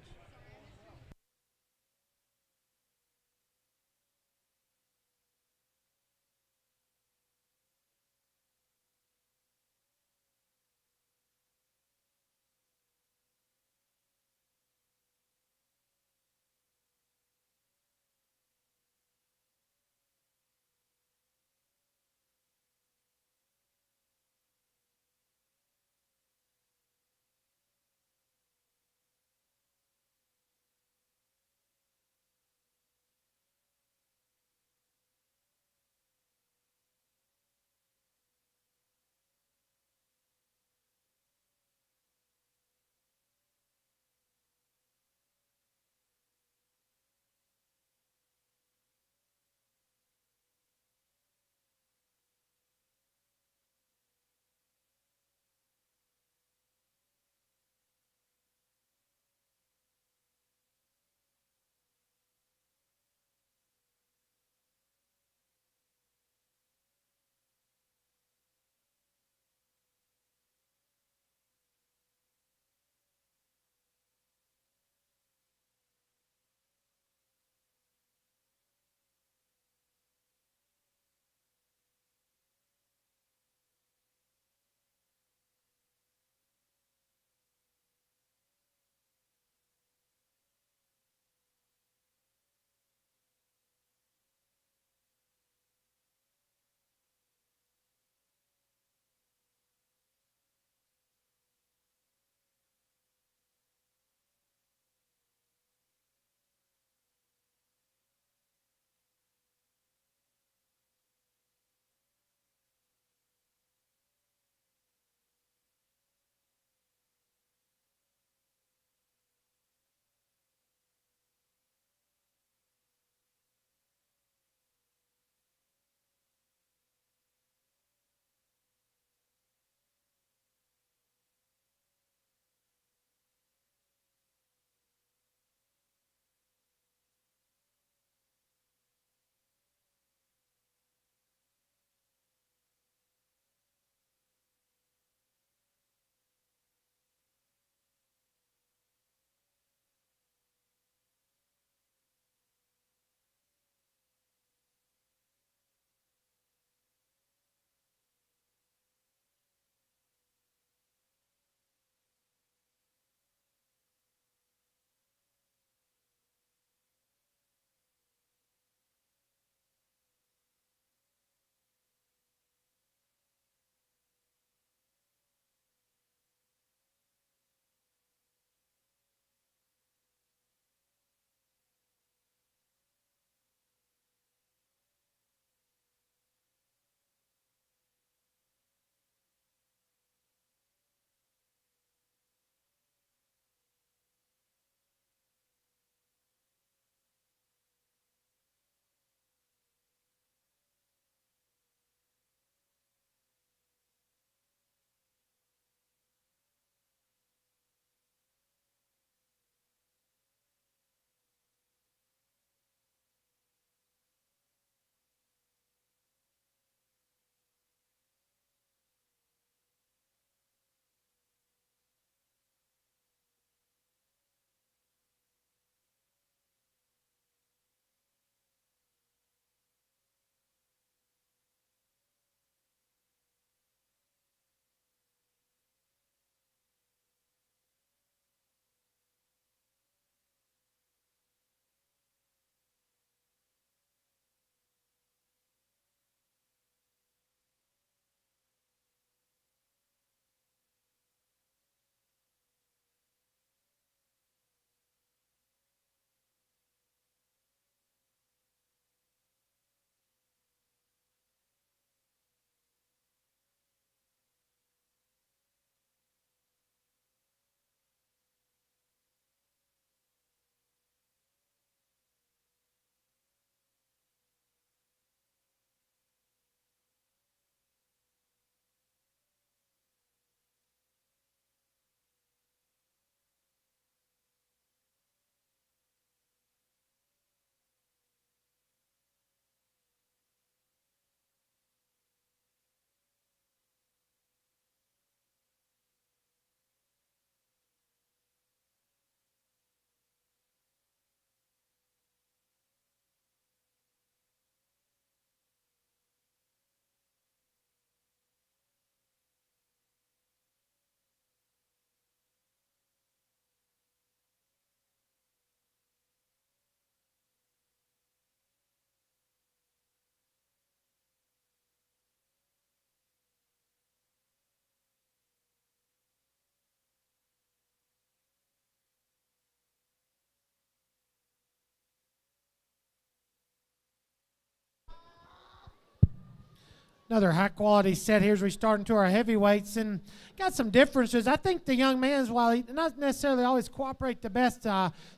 Another high quality set here as we start into our heavyweights, and got some differences. I think the young man's, while he not necessarily always cooperate the best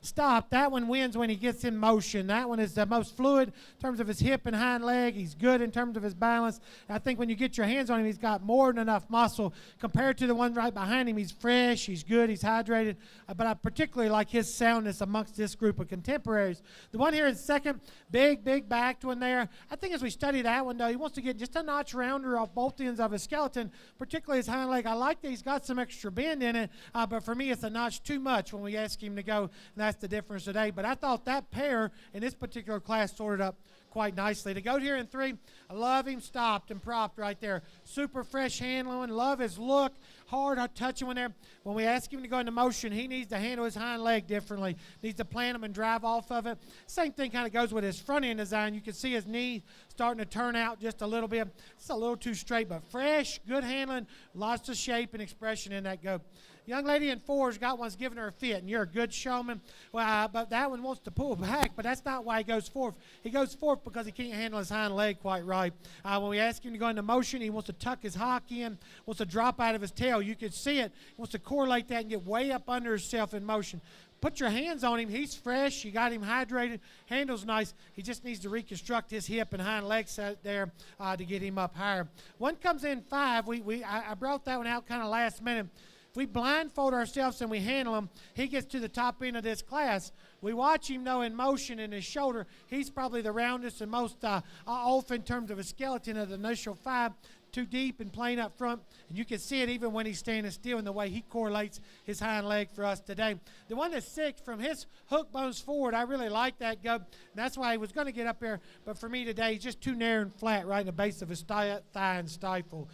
stop, that one wins when he gets in motion. That one is the most fluid in terms of his hip and hind leg. He's good in terms of his balance. I think when you get your hands on him, he's got more than enough muscle compared to the one right behind him. He's fresh, he's good, he's hydrated, but I particularly like his soundness amongst this group of contemporaries. The one here in second, big backed one there. I think as we study that one, though, he wants to get just a notch rounder off both ends of his skeleton, particularly his hind leg. I like that he's got some extra bend in it, but for me it's a notch too much when we ask him to go, and that's the difference today. But I thought that pair in this particular class sorted up quite nicely. To go here in three, I love him stopped and propped right there. Super fresh handling, love his look, hard touching one there. When we ask him to go into motion, he needs to handle his hind leg differently. Needs to plant him and drive off of it. Same thing kind of goes with his front end design. You can see his knee starting to turn out just a little bit. It's a little too straight, but fresh, good handling, lots of shape and expression in that go. Young lady in four's got one's giving her a fit, and you're a good showman. Well, but that one wants to pull back, but that's not why he goes fourth. He goes fourth because he can't handle his hind leg quite right. When we ask him to go into motion, he wants to tuck his hock in, wants to drop out of his tail. You can see it. He wants to correlate that and get way up under himself in motion. Put your hands on him. He's fresh. You got him hydrated. Handles nice. He just needs to reconstruct his hip and hind leg set there to get him up higher. One comes in five. I brought that one out kind of last minute. If we blindfold ourselves and we handle him, he gets to the top end of this class. We watch him, though, in motion in his shoulder. He's probably the roundest and most off in terms of his skeleton of the initial five. Too deep and plain up front, and you can see it even when he's standing still in the way he correlates his hind leg for us today. The one that's six, from his hook bones forward, I really like that go. That's why he was going to get up there, but for me today, he's just too narrow and flat right in the base of his thigh and stifle.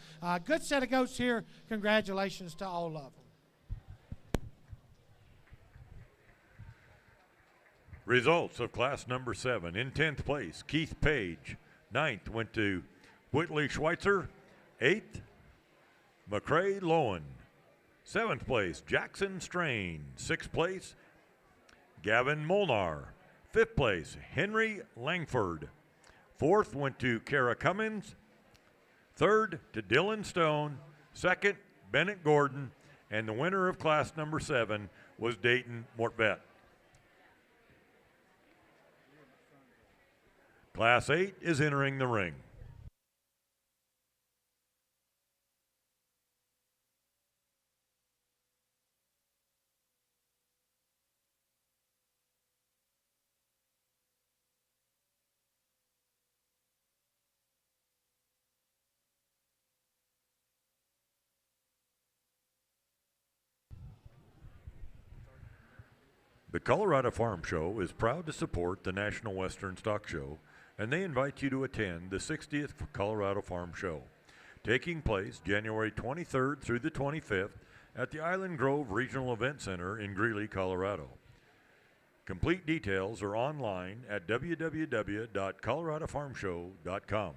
Good set of goats here. Congratulations to all of them. Results of class number 7. In 10th place, Keith Page. 9th went to Whitley Schweitzer. 8th, McCrae Lowen. 7th place, Jackson Strain. 6th place, Gavin Molnar. 5th place, Henry Langford. 4th went to Kara Cummins. 3rd to Dylan Stone. 2nd, Bennett Gordon. And the winner of class number 7 was Dayton Mortvet. Class 8 is entering the ring. The Colorado Farm Show is proud to support the National Western Stock Show, and they invite you to attend the 60th Colorado Farm Show, taking place January 23rd through the 25th at the Island Grove Regional Event Center in Greeley, Colorado. Complete details are online at www.coloradofarmshow.com.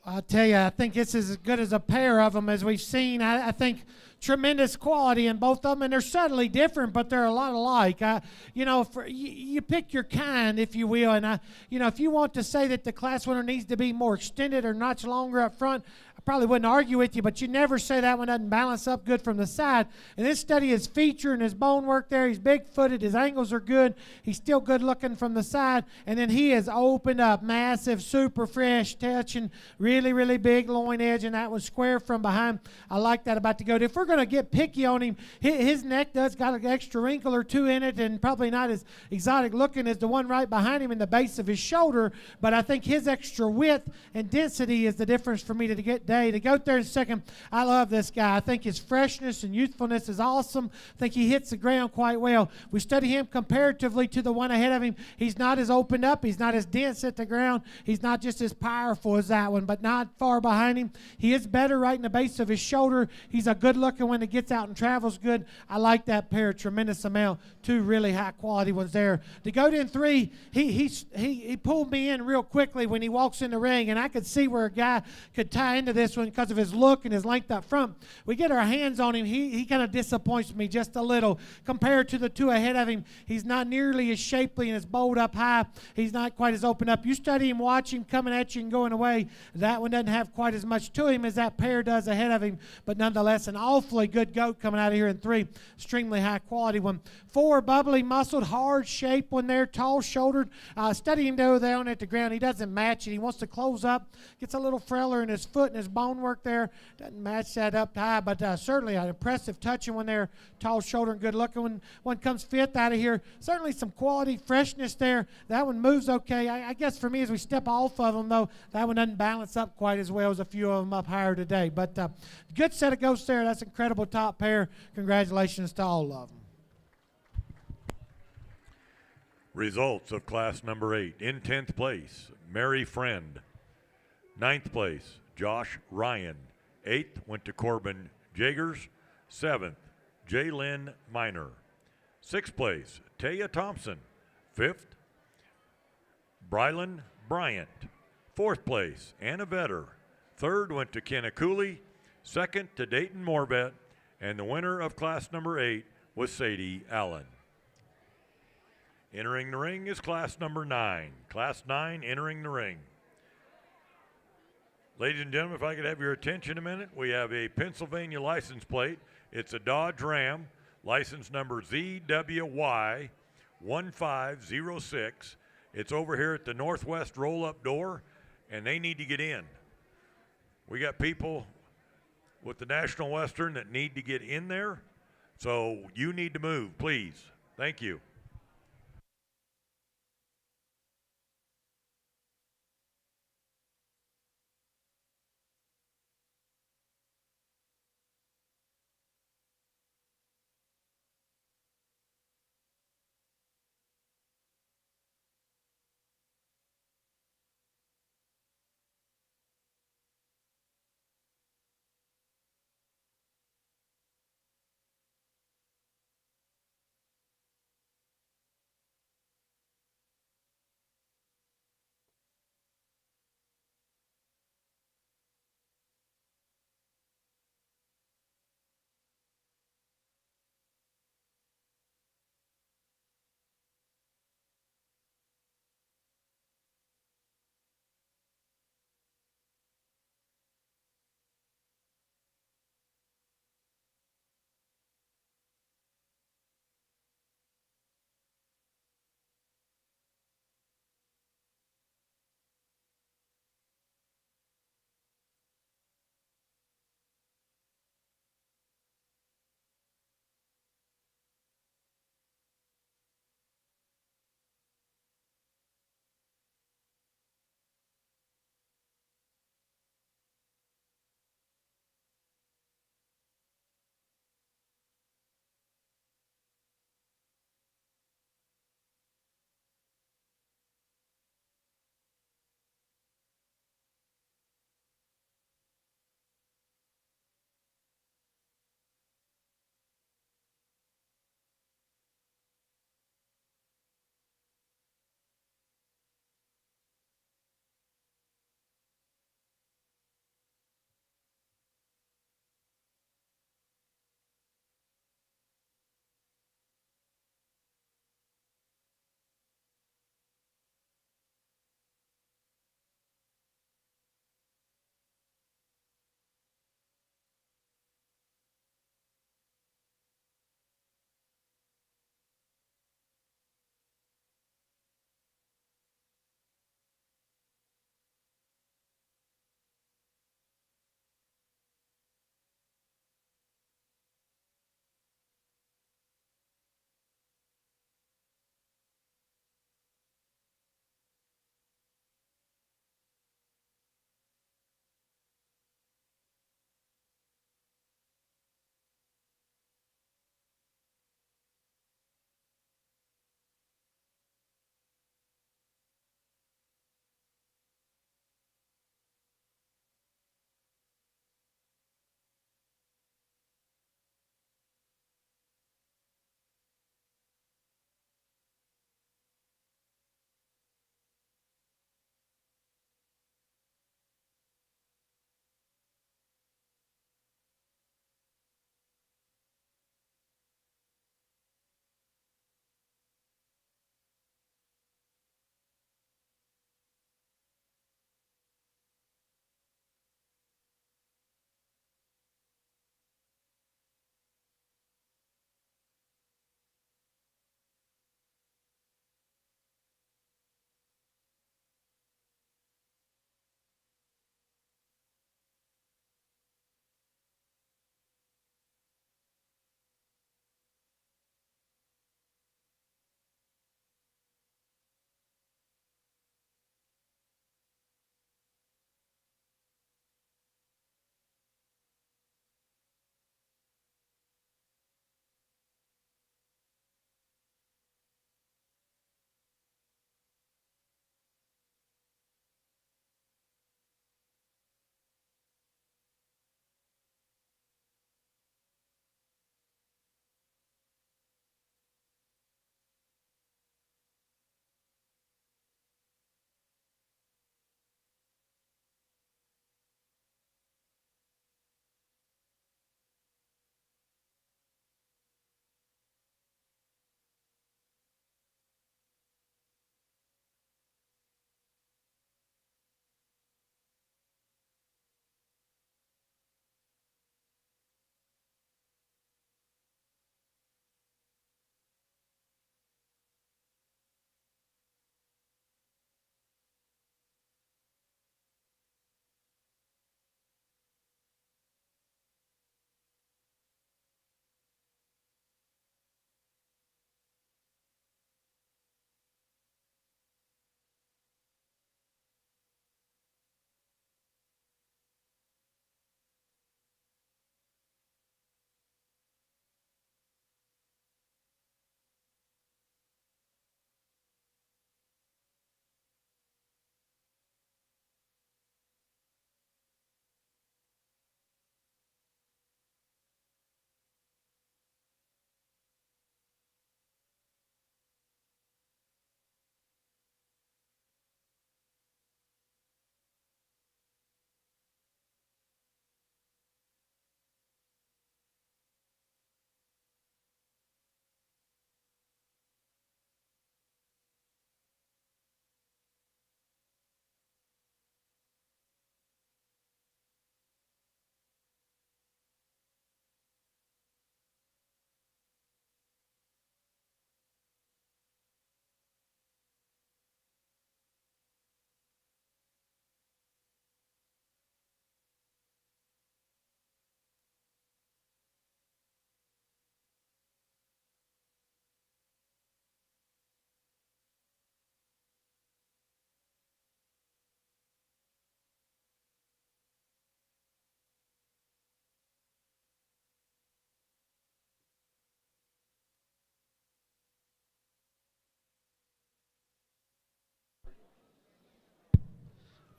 I'll tell you, I think it's as good as a pair of them as we've seen. I think tremendous quality in both of them, and they're subtly different, but they're a lot alike. You pick your kind, if you will, and if you want to say that the class winner needs to be more extended or notch longer up front, I probably wouldn't argue with you, but you never say that one doesn't balance up good from the side. And this study his feature and his bone work there. He's big-footed. His angles are good. He's still good looking from the side. And then he has opened up, massive, super fresh touching, really, really big loin edge, and that was square from behind. I like that about the goat. If we're going to get picky on him, his neck does got an extra wrinkle or two in it, and probably not as exotic looking as the one right behind him in the base of his shoulder, but I think his extra width and density is the difference for me to get day. To go there in second, I love this guy. I think his freshness and youthfulness is awesome. I think he hits the ground quite well. We study him comparatively to the one ahead of him. He's not as opened up. He's not as dense at the ground. He's not just as powerful as that one, but not far behind him. He is better right in the base of his shoulder. He's a good looking when he gets out and travels good. I like that pair a tremendous amount. Two really high quality ones there. To go to in three, he pulled me in real quickly when he walks in the ring, and I could see where a guy could tie into this one because of his look and his length up front. We get our hands on him, he kind of disappoints me just a little compared to the two ahead of him. He's not nearly as shapely and as bold up high. He's not quite as open up. You study him, watch him coming at you and going away. That one doesn't have quite as much to him as that pair does ahead of him, but nonetheless an awfully good goat coming out of here in three. Extremely high quality one. Four, bubbly muscled, hard shape one there, tall shouldered. Study him down at the ground. He doesn't match it. He wants to close up, gets a little frailer in his foot and his bone work there. Doesn't match that up high, but certainly an impressive touching one there. Tall shoulder and good looking one comes fifth out of here. Certainly some quality, freshness there. That one moves okay. I guess for me as we step off of them, though, that one doesn't balance up quite as well as a few of them up higher today. But good set of goats there. That's an incredible top pair. Congratulations to all of them. Results of class number 8. In 10th place, Mary Friend. 9th place, Josh Ryan. 8th went to Corbin Jagers. 7th, Jaylyn Miner. 6th place, Taya Thompson. 5th, Brylan Bryant. 4th place, Anna Vetter. 3rd went to Kenna Cooley. 2nd to Dayton Morbett. And the winner of class number 8 was Sadie Allen. Entering the ring is class number 9. Class 9 entering the ring. Ladies and gentlemen, if I could have your attention a minute, we have a Pennsylvania license plate. It's a Dodge Ram, license number ZWY1506. It's over here at the northwest roll-up door, and they need to get in. We got people with the National Western that need to get in there, so you need to move, please. Thank you.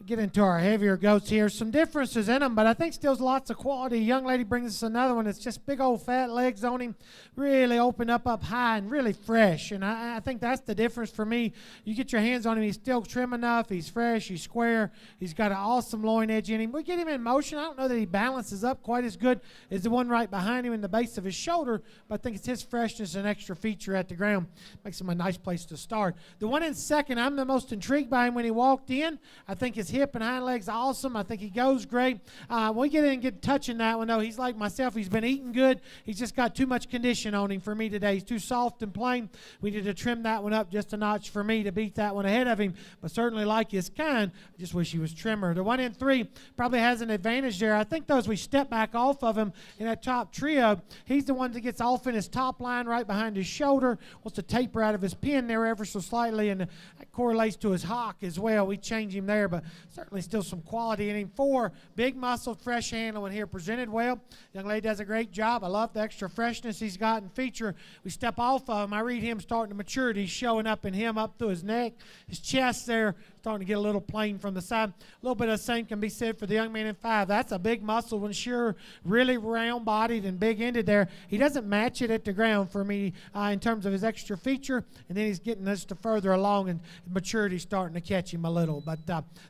get into our heavier goats here. Some differences in them, but I think still lots of quality. A young lady brings us another one that's just big old fat legs on him, really opened up high and really fresh. And I think that's the difference for me. You get your hands on him, he's still trim enough, he's fresh, he's square, he's got an awesome loin edge in him. We get him in motion. I don't know that he balances up quite as good as the one right behind him in the base of his shoulder, but I think it's his freshness and extra feature at the ground. Makes him a nice place to start. The one in second, I'm the most intrigued by him when he walked in. I think his hip and hind legs are awesome. I think he goes great. When we get in and get touching that one, though, he's like myself. He's been eating good. He's just got too much condition on him for me today. He's too soft and plain. We need to trim that one up just a notch for me to beat that one ahead of him, but certainly like his kind. I just wish he was trimmer. The one in three probably has an advantage there. I think, though, as we step back off of him in that top trio, he's the one that gets off in his top line right behind his shoulder, wants to taper out of his pin there ever so slightly, and that correlates to his hock as well. We change him there, but certainly still some quality in him. Four, big muscled, fresh handling here, presented well. Young lady does a great job. I love the extra freshness he's got in feature. We step off of him, I read him starting to maturity. He's showing up in him up through his neck, his chest there, starting to get a little plain from the side. A little bit of the same can be said for the young man in five. That's a big muscle one, sure, really round-bodied and big-ended there. He doesn't match it at the ground for me in terms of his extra feature, and then he's getting us to further along, and maturity starting to catch him a little. But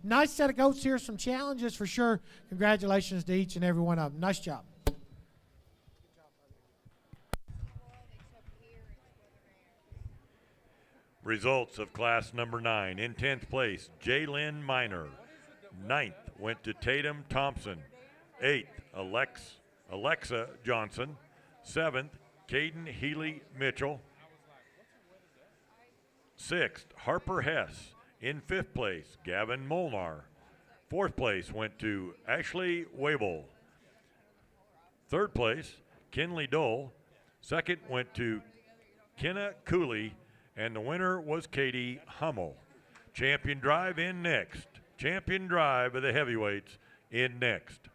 nice set of goats here, some challenges for sure. Congratulations to each and every one of them. Nice job. Results of class number 9. In 10th place, Jaylyn Miner. 9th went to Tatum Thompson. 8th, Alexa Johnson. 7th, Caden Healy Mitchell. 6th, Harper Hess. In 5th place, Gavin Molnar. 4th place went to Ashley Wable. 3rd place, Kinley Dole. 2nd went to Kenna Cooley. And the winner was Katie Hummel. Champion Drive in next. Champion Drive of the heavyweights in next.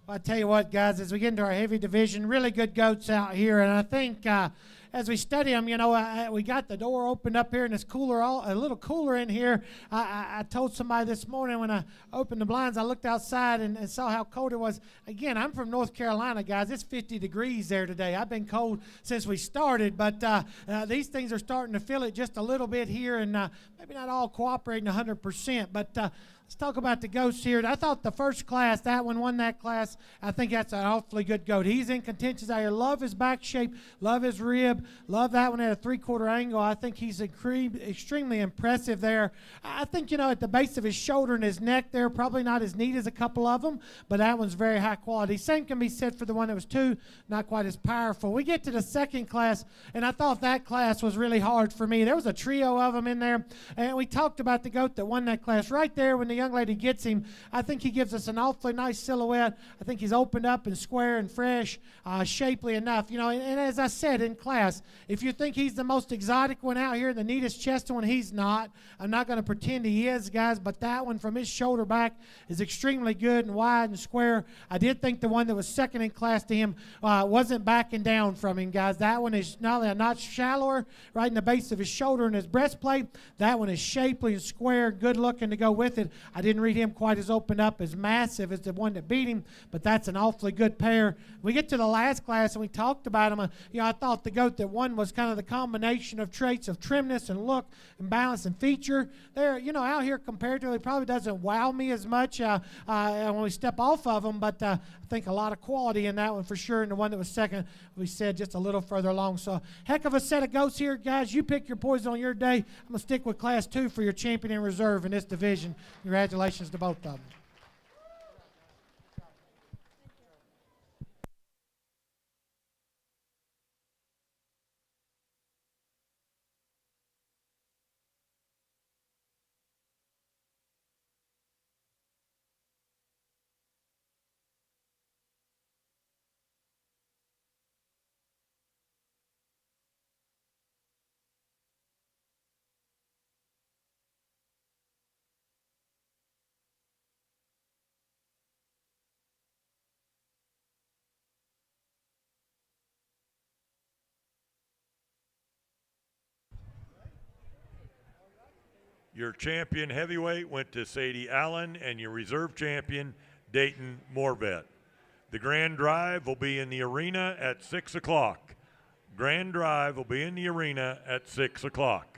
Well, I tell you what, guys, as we get into our heavy division, really good goats out here, and I think as we study them, you know, we got the door opened up here, and it's cooler, a little cooler in here. I told somebody this morning when I opened the blinds, I looked outside and saw how cold it was. Again, I'm from North Carolina, guys. It's 50 degrees there today. I've been cold since we started, but these things are starting to feel it just a little bit here, and maybe not all cooperating 100%, but let's talk about the goats here. I thought the first class, that one won that class. I think that's an awfully good goat. He's in contention out here. Love his back shape. Love his rib. Love that one at a 3/4 angle. I think he's extremely impressive there. I think, you know, at the base of his shoulder and his neck there, probably not as neat as a couple of them, but that one's very high quality. Same can be said for the one that was 2, not quite as powerful. We get to the second class, and I thought that class was really hard for me. There was a trio of them in there, and we talked about the goat that won that class right there when the young lady gets him. I think he gives us an awfully nice silhouette. I think he's opened up and square and fresh, shapely enough. You know, and as I said in class, if you think he's the most exotic one out here, the neatest chested one, he's not. I'm not going to pretend he is, guys, but that one from his shoulder back is extremely good and wide and square. I did think the one that was second in class to him wasn't backing down from him, guys. That one is not only a notch shallower, right in the base of his shoulder and his breastplate. That one is shapely and square, good looking to go with it. I didn't read him quite as opened up, as massive as the one that beat him, but that's an awfully good pair. We get to the last class, and we talked about him. You know, I thought the goat that won was kind of the combination of traits of trimness and look and balance and feature. There, you know, out here comparatively, probably doesn't wow me as much when we step off of him, but I think a lot of quality in that one for sure. And the one that was second, we said just a little further along. So, heck of a set of goats here, guys. You pick your poison on your day. I'm going to stick with Class 2 for your champion in reserve in this division. Congratulations to both of them. Your champion heavyweight went to Sadie Allen, and your reserve champion, Dayton Morvet. The grand drive will be in the arena at 6 o'clock. Grand drive will be in the arena at 6 o'clock.